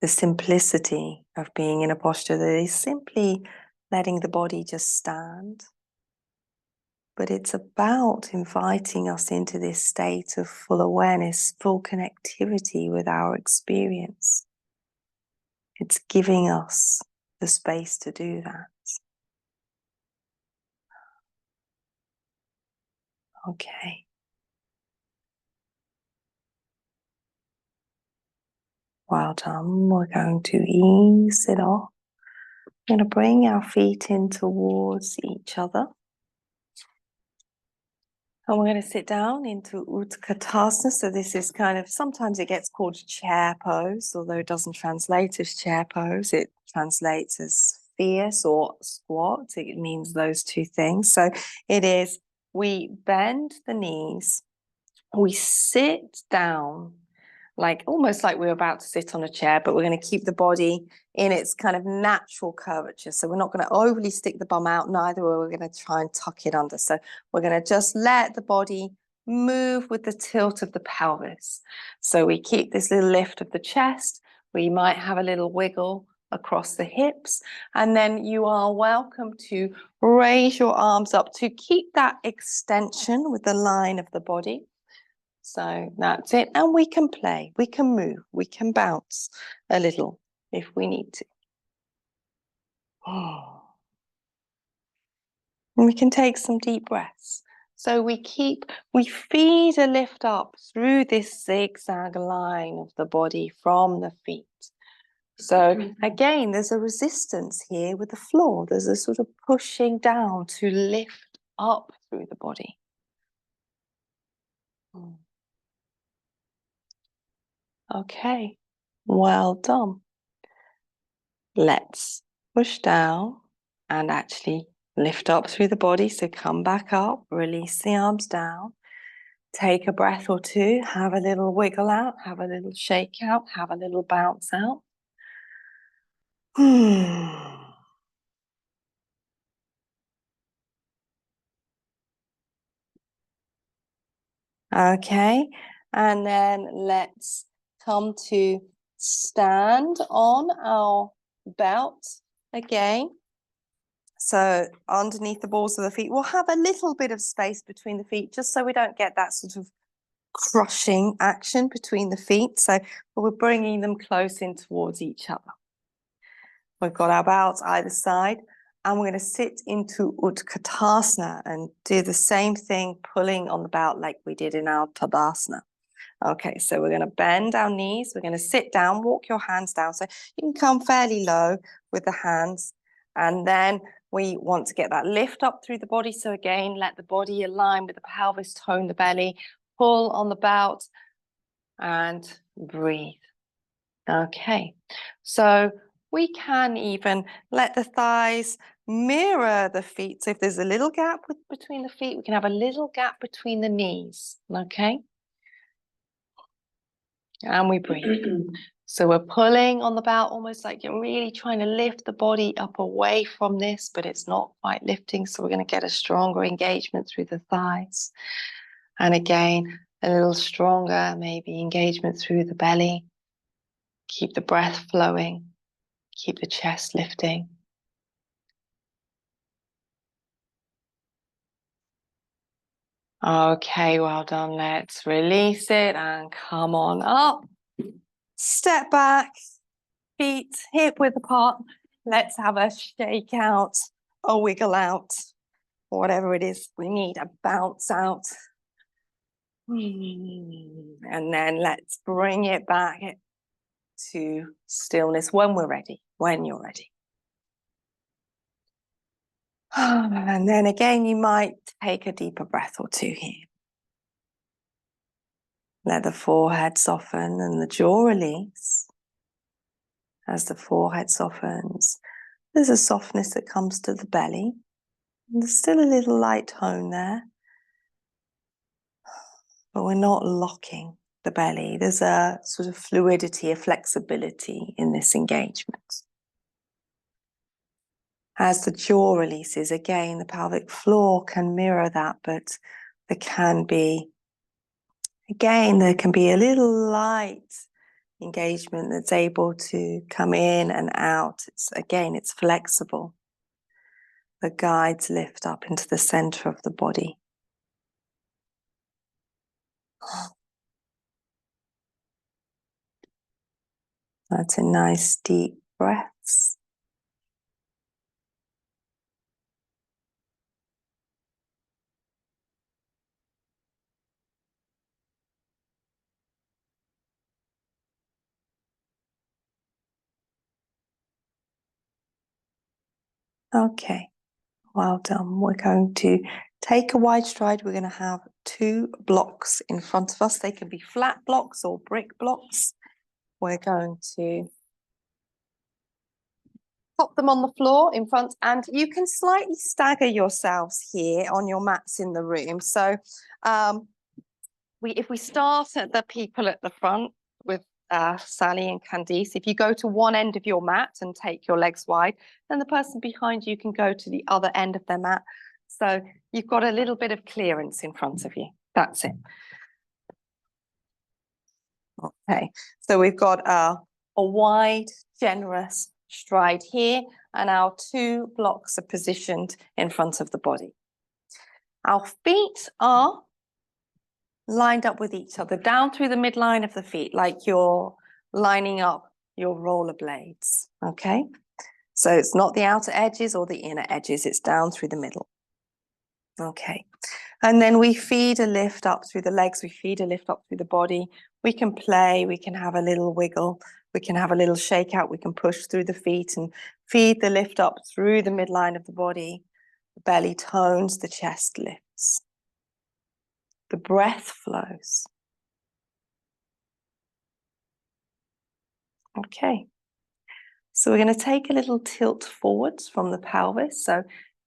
The simplicity of being in a posture that is simply letting the body just stand. But it's about inviting us into this state of full awareness, full connectivity with our experience. It's giving us the space to do that. Okay. Well done. We're going to ease it off. We're going to bring our feet in towards each other. And we're going to sit down into Utkatasana. So this is sometimes it gets called chair pose, although it doesn't translate as chair pose. It translates as fierce or squat. It means those two things. So it is, we bend the knees, we sit down, almost like we're about to sit on a chair, but we're going to keep the body in its kind of natural curvature. So we're not going to overly stick the bum out, neither are we going to try and tuck it under. So we're going to just let the body move with the tilt of the pelvis. So we keep this little lift of the chest. We might have a little wiggle across the hips. And then you are welcome to raise your arms up to keep that extension with the line of the body. So that's it. And we can play, we can move, we can bounce a little if we need to. And we can take some deep breaths. So we feed a lift up through this zigzag line of the body from the feet. So again, there's a resistance here with the floor. There's a sort of pushing down to lift up through the body. Okay, well done. Let's push down and actually lift up through the body. So come back up, release the arms down, take a breath or two, have a little wiggle out, have a little shake out, have a little bounce out. Okay, and then let's come to stand on our belt again. So underneath the balls of the feet, we'll have a little bit of space between the feet, just so we don't get that sort of crushing action between the feet. So we're bringing them close in towards each other. We've got our belts either side, and we're going to sit into Utkatasana and do the same thing, pulling on the belt like we did in our Tadasana. Okay, so we're going to bend our knees. We're going to sit down, walk your hands down. So you can come fairly low with the hands. And then we want to get that lift up through the body. So again, let the body align with the pelvis, tone the belly. pull on the belt and breathe. Okay, so we can even let the thighs mirror the feet. So if there's a little gap between the feet, we can have a little gap between the knees, okay? And we breathe. So we're pulling on the belt, almost like you're really trying to lift the body up away from this, but it's not quite lifting. So we're going to get a stronger engagement through the thighs. And again, a little stronger, maybe engagement through the belly. Keep the breath flowing. Keep the chest lifting. Okay, well done. Let's release it and come on up. Step back, feet hip width apart. Let's have a shake out, a wiggle out, whatever it is we need, a bounce out. And then let's bring it back to stillness when we're ready, when you're ready. And then again, you might take a deeper breath or two here. Let the forehead soften and the jaw release. As the forehead softens, there's a softness that comes to the belly. And there's still a little light tone there, but we're not locking the belly. There's a sort of fluidity, a flexibility in this engagement. As the jaw releases, again, the pelvic floor can mirror that, but there can be a little light engagement that's able to come in and out. It's flexible. The guides lift up into the center of the body. That's a nice deep breaths. Okay, well done. We're going to take a wide stride. We're going to have 2 blocks in front of us. They can be flat blocks or brick blocks. We're going to pop them on the floor in front, and you can slightly stagger yourselves here on your mats in the room. So if we start at the people at the front with Sally and Candice, if you go to one end of your mat and take your legs wide, then the person behind you can go to the other end of their mat. So you've got a little bit of clearance in front of you. That's it. Okay, so we've got a wide, generous stride here, and our 2 blocks are positioned in front of the body. Our feet are lined up with each other, down through the midline of the feet, like you're lining up your rollerblades, okay? So it's not the outer edges or the inner edges, it's down through the middle. Okay, and then we feed a lift up through the legs, we feed a lift up through the body. We can play, we can have a little wiggle, we can have a little shake out, we can push through the feet and feed the lift up through the midline of the body. The belly tones, the chest lifts. The breath flows. Okay, so we're going to take a little tilt forwards from the pelvis. So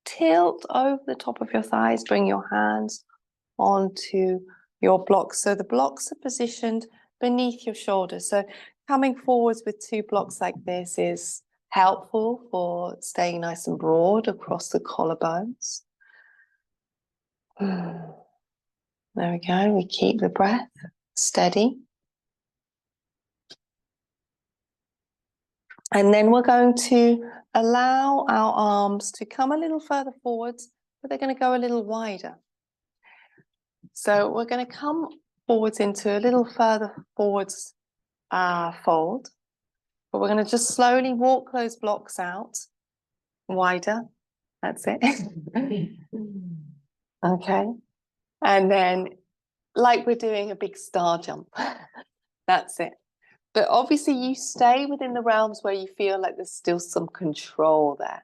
tilt over the top of your thighs, bring your hands onto your blocks. So the blocks are positioned beneath your shoulders. So coming forwards with 2 blocks like this is helpful for staying nice and broad across the collarbones. There we go. We keep the breath steady. And then we're going to allow our arms to come a little further forwards, but they're going to go a little wider. So we're going to come forwards into a little further forwards fold, but we're going to just slowly walk those blocks out wider. That's it. Okay. And then like we're doing a big star jump. That's it. But obviously you stay within the realms where you feel like there's still some control there.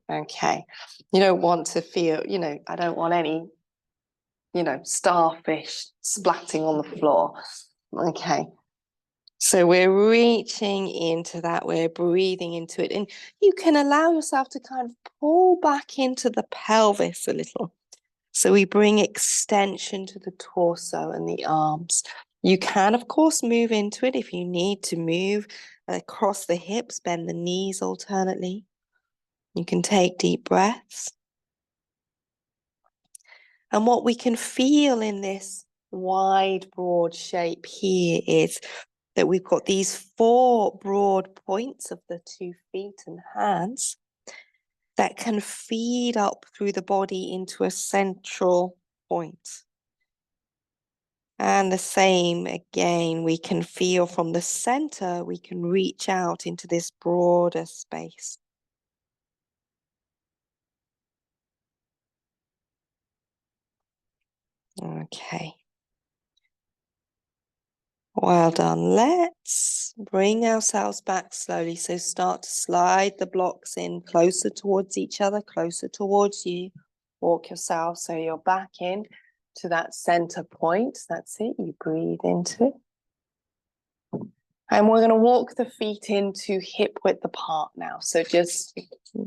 Okay. You don't want to feel, I don't want any starfish splatting on the floor. Okay. So we're reaching into that, we're breathing into it, and you can allow yourself to kind of pull back into the pelvis a little. So we bring extension to the torso and the arms. You can, of course, move into it if you need to move across the hips, bend the knees alternately. You can take deep breaths. And what we can feel in this wide, broad shape here is that we've got these 4 broad points of the 2 feet and hands that can feed up through the body into a central point. And the same again, we can feel from the center, we can reach out into this broader space. Okay. Well done. Let's bring ourselves back slowly. So start to slide the blocks in closer towards each other, closer towards you. Walk yourself so you're back in to that center point. That's it. You breathe into it. And we're going to walk the feet into hip width apart now. So just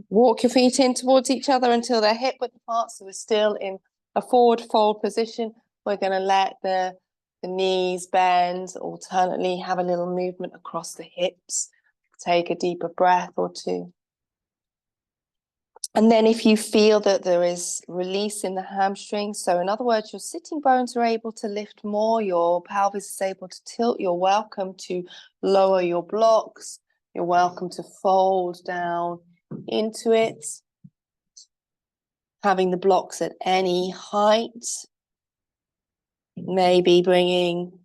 walk your feet in towards each other until they're hip width apart. So we're still in a forward fold position. We're going to let the knees bend, alternately have a little movement across the hips. Take a deeper breath or 2. And then if you feel that there is release in the hamstrings, so in other words, your sitting bones are able to lift more, your pelvis is able to tilt, you're welcome to lower your blocks, you're welcome to fold down into it, having the blocks at any height, maybe bringing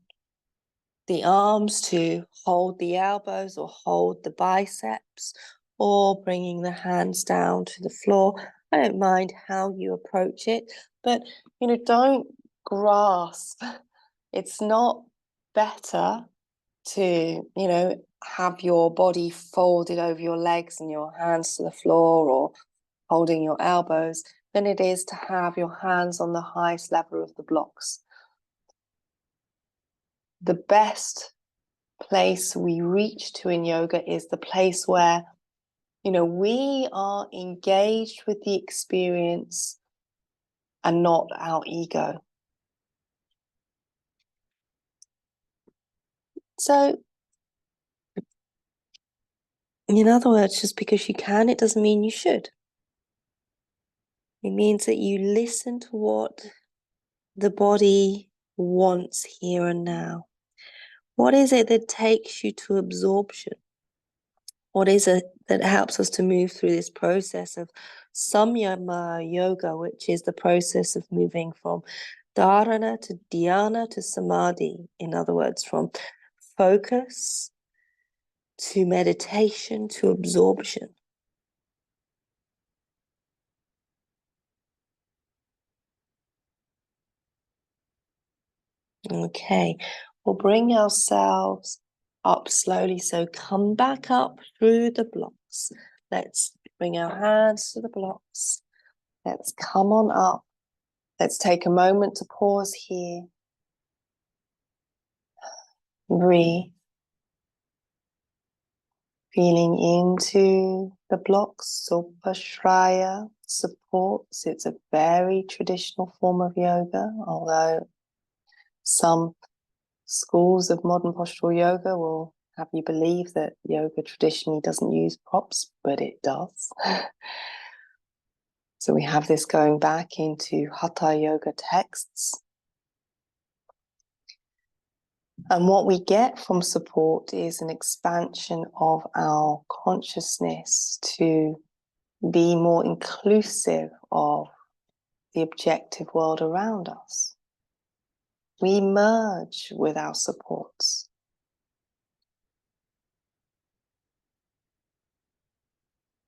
the arms to hold the elbows or hold the biceps, or bringing the hands down to the floor. I don't mind how you approach it, but don't grasp. It's not better to have your body folded over your legs and your hands to the floor or holding your elbows than it is to have your hands on the highest level of the blocks. The best place we reach to in yoga is the place where we are engaged with the experience and not our ego. So in other words, just because you can, it doesn't mean you should. It means that you listen to what the body wants here and now. What is it that takes you to absorption? What is it that helps us to move through this process of samyama yoga, which is the process of moving from dharana to dhyana to samadhi? In other words, from focus to meditation to absorption. Okay, we'll bring ourselves up slowly. So come back up through the blocks. Let's bring our hands to the blocks. Let's come on up. Let's take a moment to pause here. Breathe. Feeling into the blocks, Supashraya supports. It's a very traditional form of yoga, although some schools of modern postural yoga will have you believe that yoga traditionally doesn't use props, but it does. So we have this going back into Hatha yoga texts. And what we get from support is an expansion of our consciousness to be more inclusive of the objective world around us. We merge with our supports.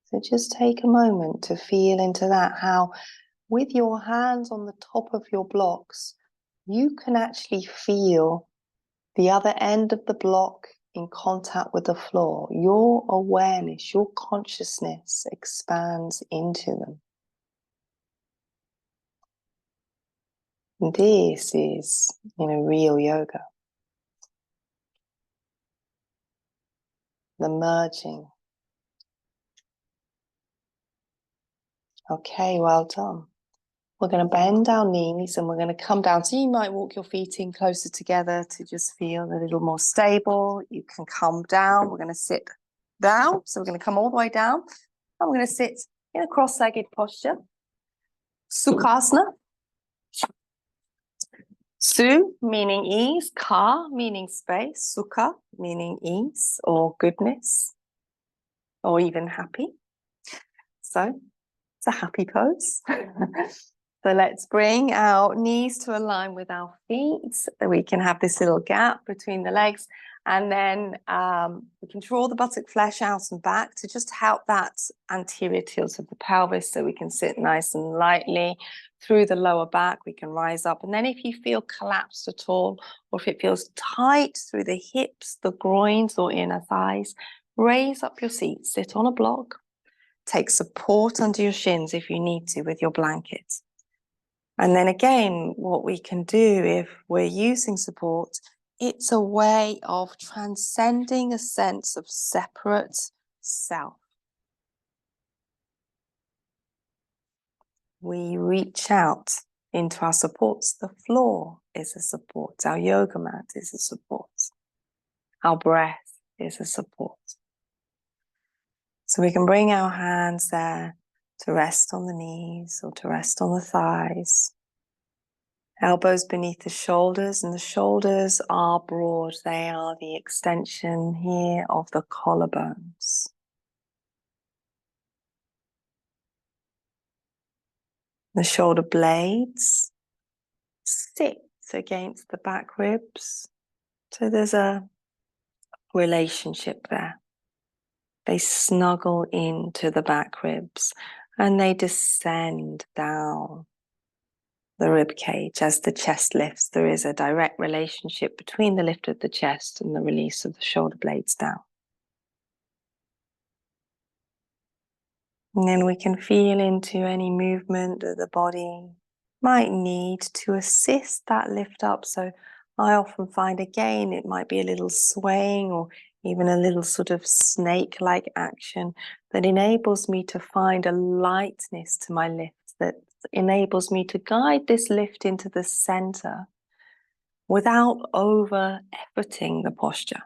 So just take a moment to feel into that, how with your hands on the top of your blocks, you can actually feel the other end of the block in contact with the floor. Your awareness, your consciousness expands into them. This is, real yoga. The merging. Okay, well done. We're going to bend our knees and we're going to come down. So you might walk your feet in closer together to just feel a little more stable. You can come down. We're going to sit down. So we're going to come all the way down. And we're going to sit in a cross-legged posture. Sukhasana. Su meaning ease, ka meaning space, sukha meaning ease or goodness or even happy. So it's a happy pose. So let's bring our knees to align with our feet. So we can have this little gap between the legs. And then we can draw the buttock flesh out and back to just help that anterior tilt of the pelvis so we can sit nice and lightly through the lower back. We can rise up. And then if you feel collapsed at all, or if it feels tight through the hips, the groins or inner thighs, raise up your seat, sit on a block. Take support under your shins if you need to with your blanket. And then again, what we can do if we're using support, it's a way of transcending a sense of separate self. We reach out into our supports. The floor is a support. Our yoga mat is a support. Our breath is a support. So we can bring our hands there to rest on the knees or to rest on the thighs. Elbows beneath the shoulders, and the shoulders are broad. They are the extension here of the collarbones. The shoulder blades sit against the back ribs. So there's a relationship there. They snuggle into the back ribs and they descend down the rib cage as the chest lifts. There is a direct relationship between the lift of the chest and the release of the shoulder blades down. And then we can feel into any movement that the body might need to assist that lift up. So I often find again, it might be a little swaying or even a little sort of snake-like action that enables me to find a lightness to my lift, that enables me to guide this lift into the center without over-efforting the posture.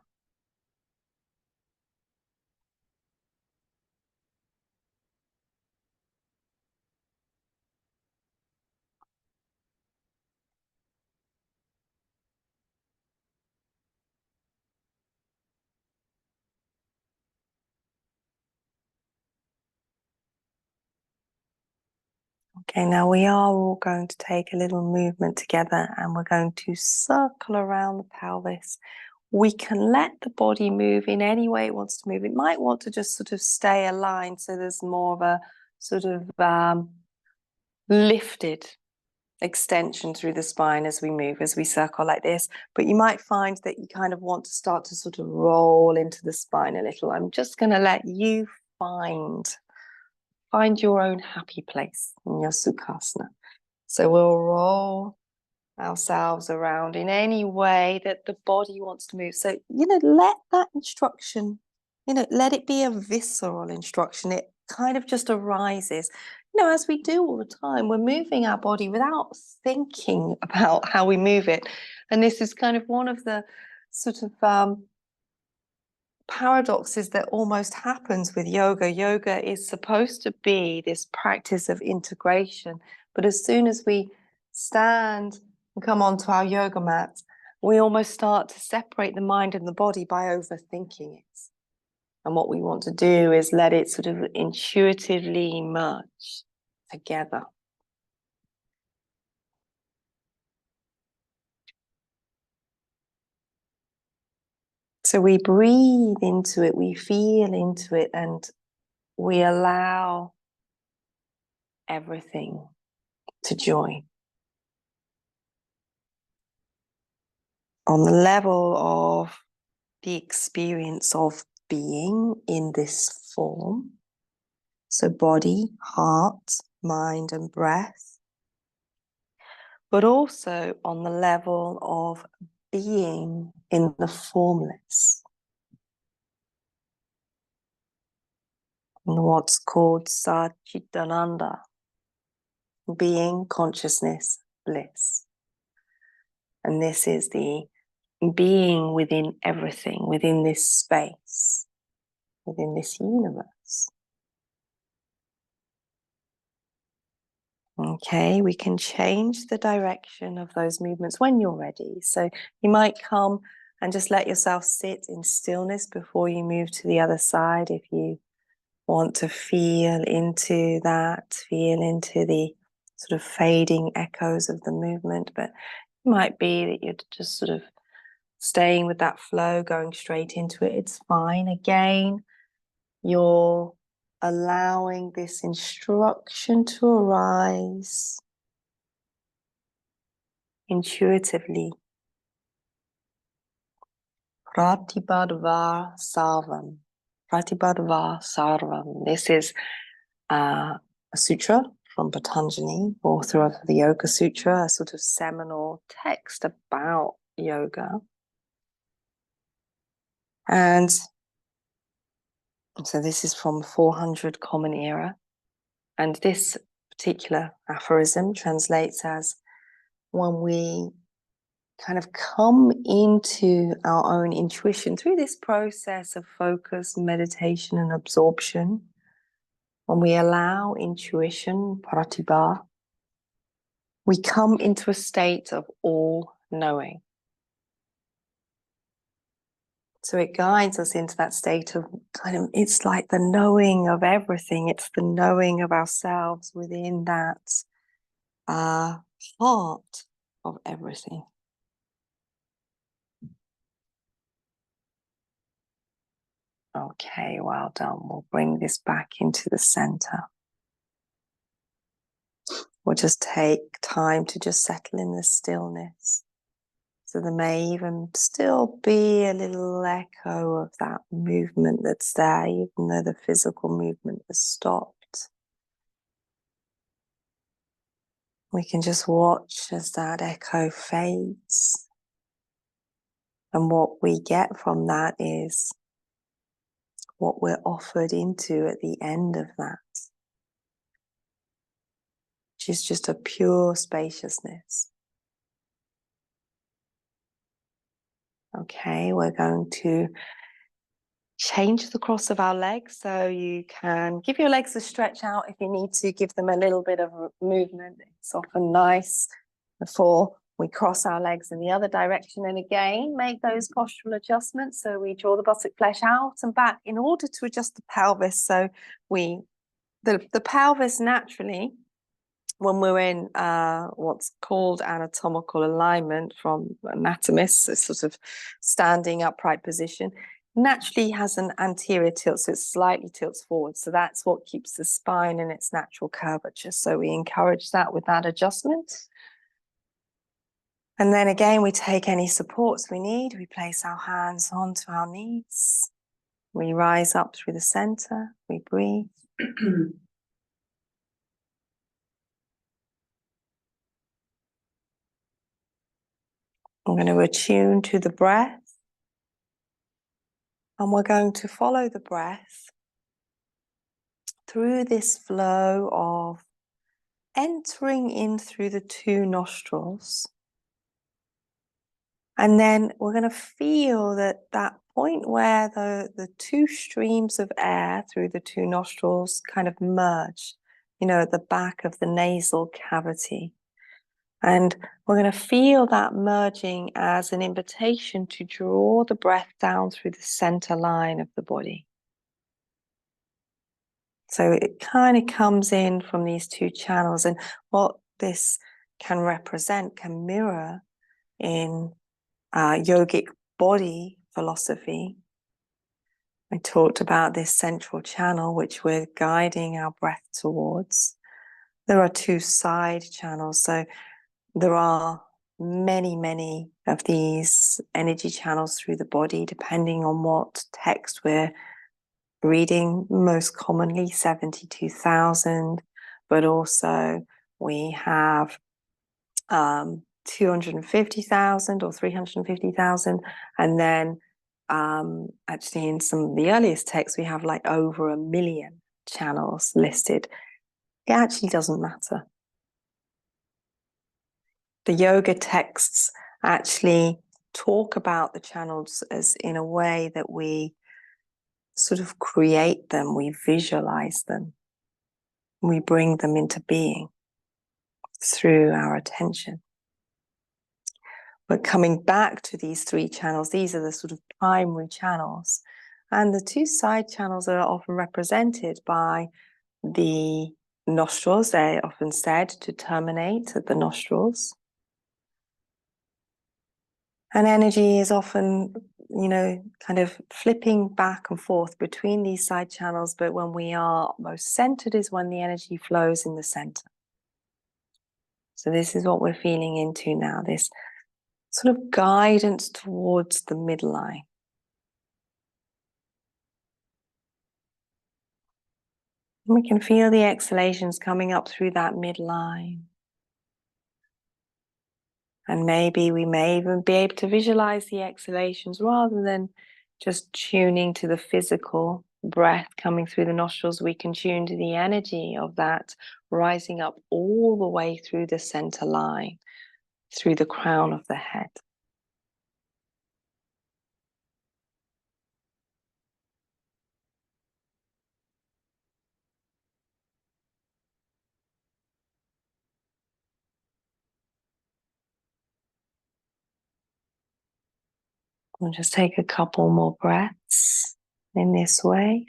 Okay, now we are all going to take a little movement together and we're going to circle around the pelvis. We can let the body move in any way it wants to move. It might want to just sort of stay aligned, so there's more of a sort of lifted extension through the spine as we move, as we circle like this. But you might find that you kind of want to start to sort of roll into the spine a little. I'm just going to let you find your own happy place in your Sukhasana. So we'll roll ourselves around in any way that the body wants to move. So, let that instruction, let it be a visceral instruction. It kind of just arises. As we do all the time, we're moving our body without thinking about how we move it. And this is kind of one of the sort of paradoxes that almost happens with yoga. Yoga is supposed to be this practice of integration, but as soon as we stand and come onto our yoga mat, we almost start to separate the mind and the body by overthinking it. And what we want to do is let it sort of intuitively merge together. So we breathe into it, we feel into it, and we allow everything to join. On the level of the experience of being in this form, so body, heart, mind, and breath, but also on the level of being in the formless, in what's called Satchitananda, being, consciousness, bliss. And this is the being within everything, within this space, within this universe. Okay, we can change the direction of those movements when you're ready. So you might come and just let yourself sit in stillness before you move to the other side. If you want to feel into the sort of fading echoes of the movement, but it might be that you're just sort of staying with that flow, going straight into it. It's fine. Again, you're allowing this instruction to arise intuitively. Pratibhadva sarvam. Pratibhadva sarvam. This is a sutra from Patanjali, author of the Yoga Sutra, a sort of seminal text about yoga. And so this is from 400 Common Era. And this particular aphorism translates as, when we kind of come into our own intuition through this process of focus, meditation, and absorption, when we allow intuition, pratibha, we come into a state of all-knowing. So it guides us into that state of it's like the knowing of everything. It's the knowing of ourselves within that heart of everything. Okay, well done. We'll bring this back into the center. We'll just take time to just settle in the stillness. So there may even still be a little echo of that movement that's there, even though the physical movement has stopped. We can just watch as that echo fades. And what we get from that is what we're offered into at the end of that, which is just a pure spaciousness. Okay, we're going to change the cross of our legs, so you can give your legs a stretch out if you need to, give them a little bit of movement. It's often nice before we cross our legs in the other direction. And again, make those postural adjustments. So we draw the buttock flesh out and back in order to adjust the pelvis. So the pelvis naturally, when we're in what's called anatomical alignment from anatomists, a sort of standing upright position, naturally has an anterior tilt, so it slightly tilts forward. So that's what keeps the spine in its natural curvature. So we encourage that with that adjustment. And then again, we take any supports we need. We place our hands onto our knees. We rise up through the center. We breathe. I'm going to attune to the breath. And we're going to follow the breath through this flow of entering in through the two nostrils. And then we're going to feel that point where the two streams of air through the two nostrils kind of merge, at the back of the nasal cavity. And we're going to feel that merging as an invitation to draw the breath down through the center line of the body. So it kind of comes in from these two channels. And what this can represent, can mirror in yogic body philosophy. I talked about this central channel, which we're guiding our breath towards. There are two side channels. So there are many, many of these energy channels through the body, depending on what text we're reading. Most commonly 72,000, but also we have 250,000 or 350,000. And then actually in some of the earliest texts, we have like over 1 million channels listed. It actually doesn't matter. The yoga texts actually talk about the channels as in a way that we sort of create them, we visualize them, we bring them into being through our attention. But coming back to these 3 channels, these are the sort of primary channels. And the 2 side channels are often represented by the nostrils. They're often said to terminate at the nostrils. And energy is often, kind of flipping back and forth between these side channels. But when we are most centered is when the energy flows in the center. So this is what we're feeling into now, this sort of guidance towards the midline. And we can feel the exhalations coming up through that midline. And maybe we may even be able to visualize the exhalations rather than just tuning to the physical breath coming through the nostrils. We can tune to the energy of that rising up all the way through the center line, through the crown of the head. We'll just take a couple more breaths in this way.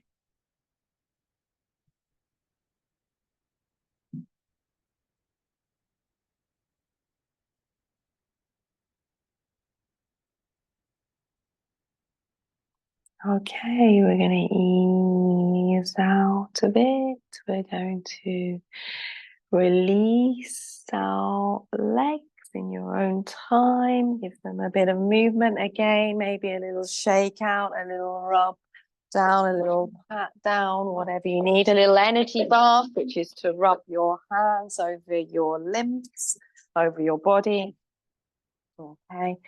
Okay, we're going to ease out a bit. We're going to release our legs in your own time. Give them a bit of movement again, maybe a little shake out, a little rub down, a little pat down, whatever you need. A little energy bath, which is to rub your hands over your limbs, over your body. Okay.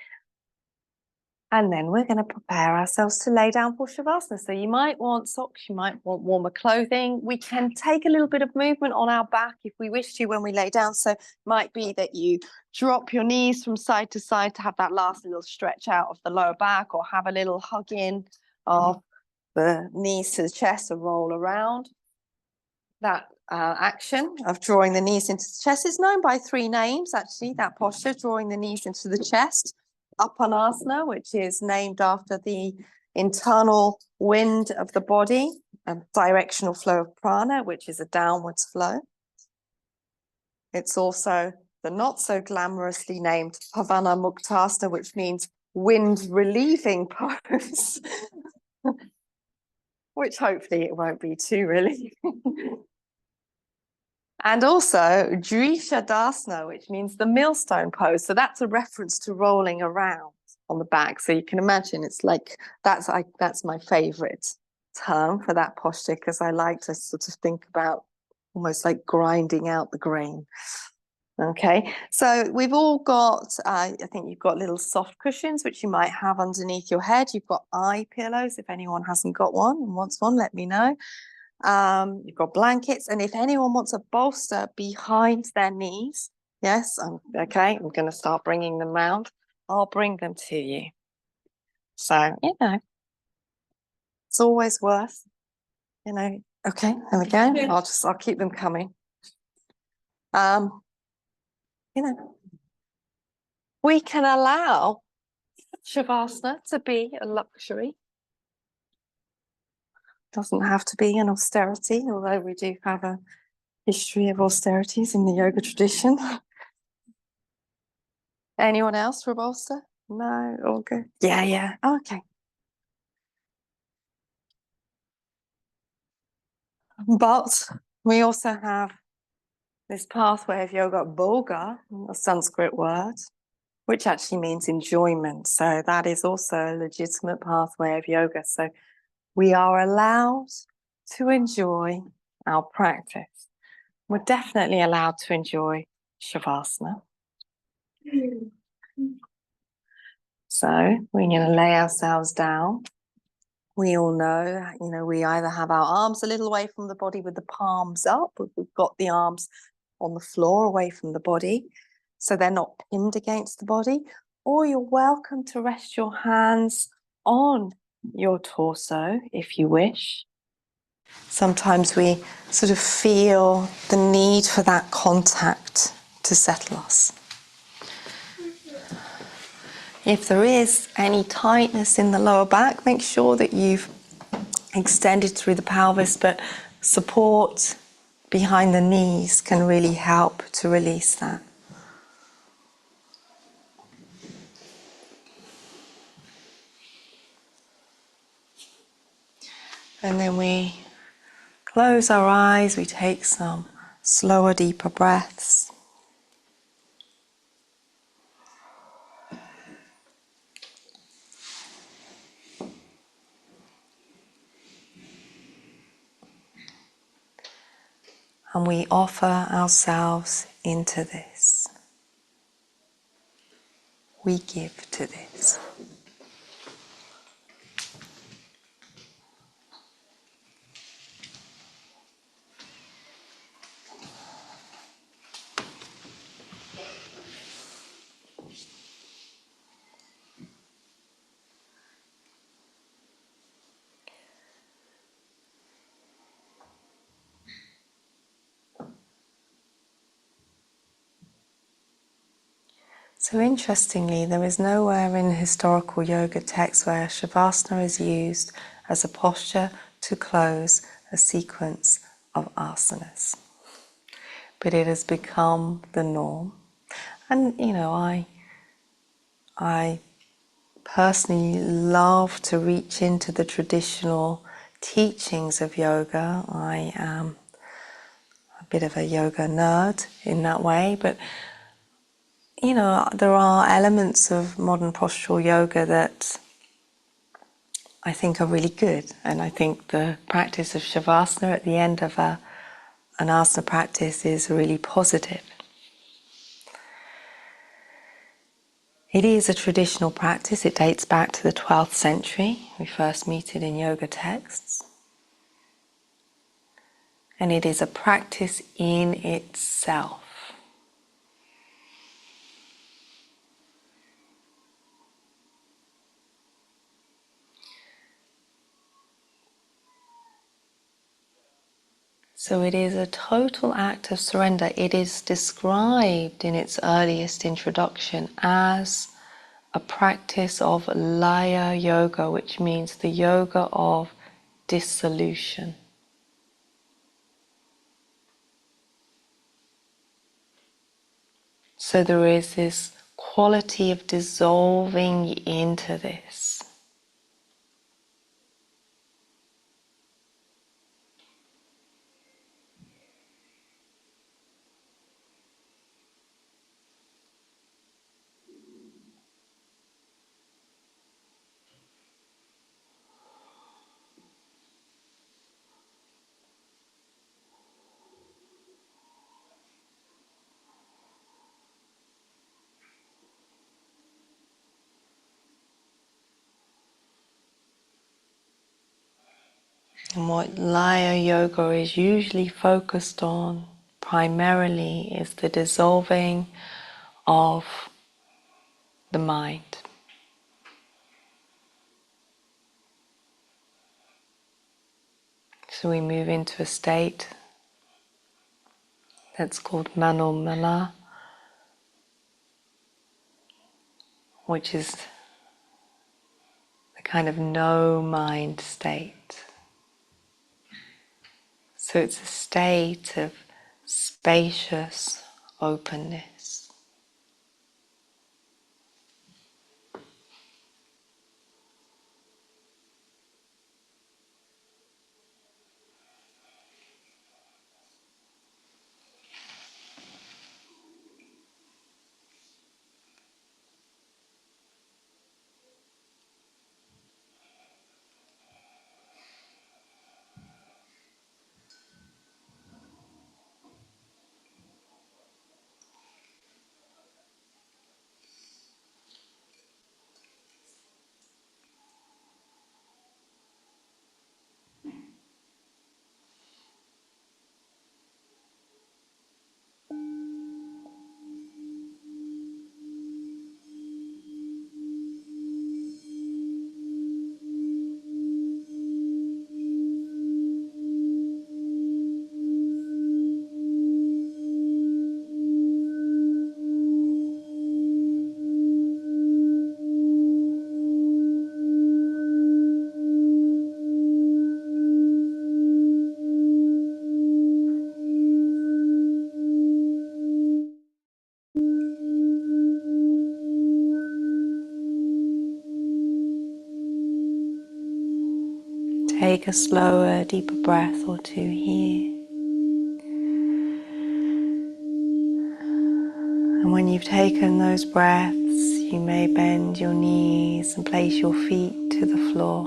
And then we're going to prepare ourselves to lay down for Shavasana. So you might want socks, you might want warmer clothing. We can take a little bit of movement on our back if we wish to when we lay down. So it might be that you drop your knees from side to side to have that last little stretch out of the lower back, or have a little hug in of the knees to the chest and roll around. That action of drawing the knees into the chest is known by 3 names, actually, that posture, drawing the knees into the chest. Upanasana, which is named after the internal wind of the body, a directional flow of prana, which is a downwards flow. It's also the not so glamorously named Pavana Muktasana, which means wind relieving pose, which hopefully it won't be too relieving. And also Drishadasana, which means the millstone pose. So that's a reference to rolling around on the back. So you can imagine it's like, that's my favorite term for that posture, because I like to sort of think about almost like grinding out the grain. Okay, so we've all got, I think you've got little soft cushions, which you might have underneath your head. You've got eye pillows. If anyone hasn't got one and wants one, let me know. You've got blankets, and if anyone wants a bolster behind their knees, yes, okay, I'm going to start bringing them round. I'll bring them to you. So, it's always worth, okay, there we go. I'll keep them coming. We can allow Shavasana to be a luxury. Doesn't have to be an austerity, although we do have a history of austerities in the yoga tradition. Anyone else for a bolster? No, all good. Yeah. Okay. But we also have this pathway of yoga, bhoga, a Sanskrit word, which actually means enjoyment. So that is also a legitimate pathway of yoga. So we are allowed to enjoy our practice. We're definitely allowed to enjoy Shavasana. So we're going to lay ourselves down. We all know, we either have our arms a little away from the body with the palms up, or we've got the arms on the floor away from the body, so they're not pinned against the body, or you're welcome to rest your hands on your torso if you wish. Sometimes we sort of feel the need for that contact to settle us. If there is any tightness in the lower back, make sure that you've extended through the pelvis, but support behind the knees can really help to release that. And then we close our eyes, we take some slower, deeper breaths. And we offer ourselves into this. We give to this. So interestingly, there is nowhere in historical yoga texts where Shavasana is used as a posture to close a sequence of asanas. But it has become the norm. And I personally love to reach into the traditional teachings of yoga. I am a bit of a yoga nerd in that way, but there are elements of modern postural yoga that I think are really good. And I think the practice of Shavasana at the end of an asana practice is really positive. It is a traditional practice. It dates back to the 12th century. We first meet it in yoga texts. And it is a practice in itself. So it is a total act of surrender. It is described in its earliest introduction as a practice of laya yoga, which means the yoga of dissolution. So there is this quality of dissolving into this. And what Laya Yoga is usually focused on primarily is the dissolving of the mind. So we move into a state that's called Manomala, which is the kind of no mind state. So it's a state of spacious openness. take a slower, deeper breath or two here. And when you've taken those breaths, you may bend your knees and place your feet to the floor.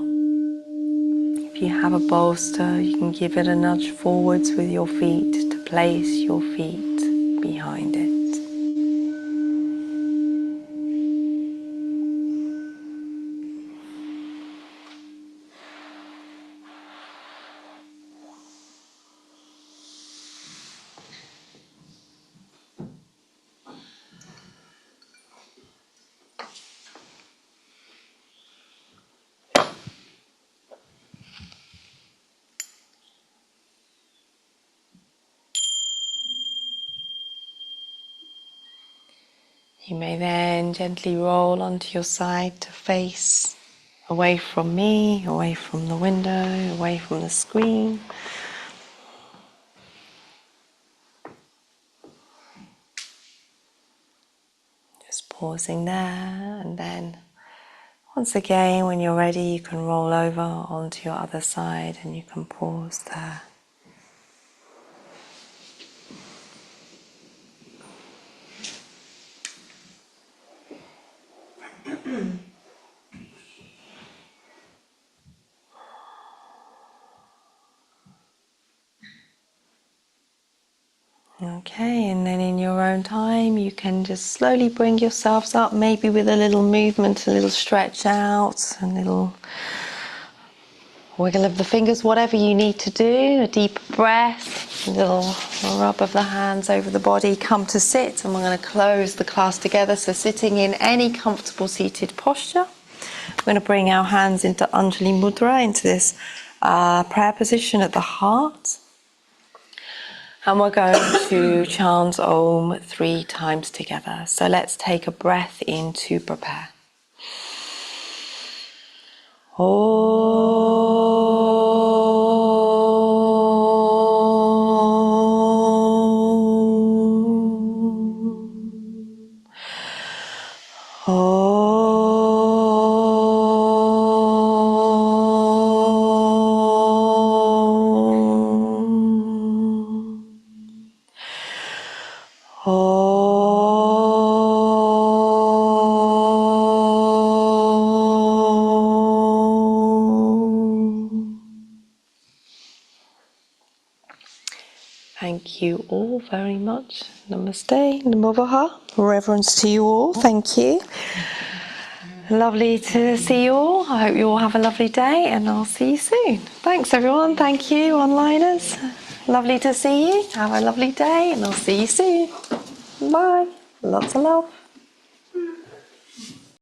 If you have a bolster, you can give it a nudge forwards with your feet to place your feet behind it. You may then gently roll onto your side to face away from me, away from the window, away from the screen. Just pausing there, and then once again, when you're ready, you can roll over onto your other side and you can pause there. Okay, and then in your own time, you can just slowly bring yourselves up, maybe with a little movement, a little stretch out, a little wiggle of the fingers, whatever you need to do, a deep breath, a little rub of the hands over the body. Come to sit, and we're going to close the class together. So sitting in any comfortable seated posture. We're going to bring our hands into Anjali Mudra, into this prayer position at the heart. And we're going to chant Om 3 times together. So let's take a breath in to prepare. Om. Thank you all very much. Namaste, Namovaha. Reverence to you all. Thank you. Lovely to see you all. I hope you all have a lovely day, and I'll see you soon. Thanks, everyone. Thank you, onliners. Lovely to see you. Have a lovely day, and I'll see you soon. Bye. Lots of love.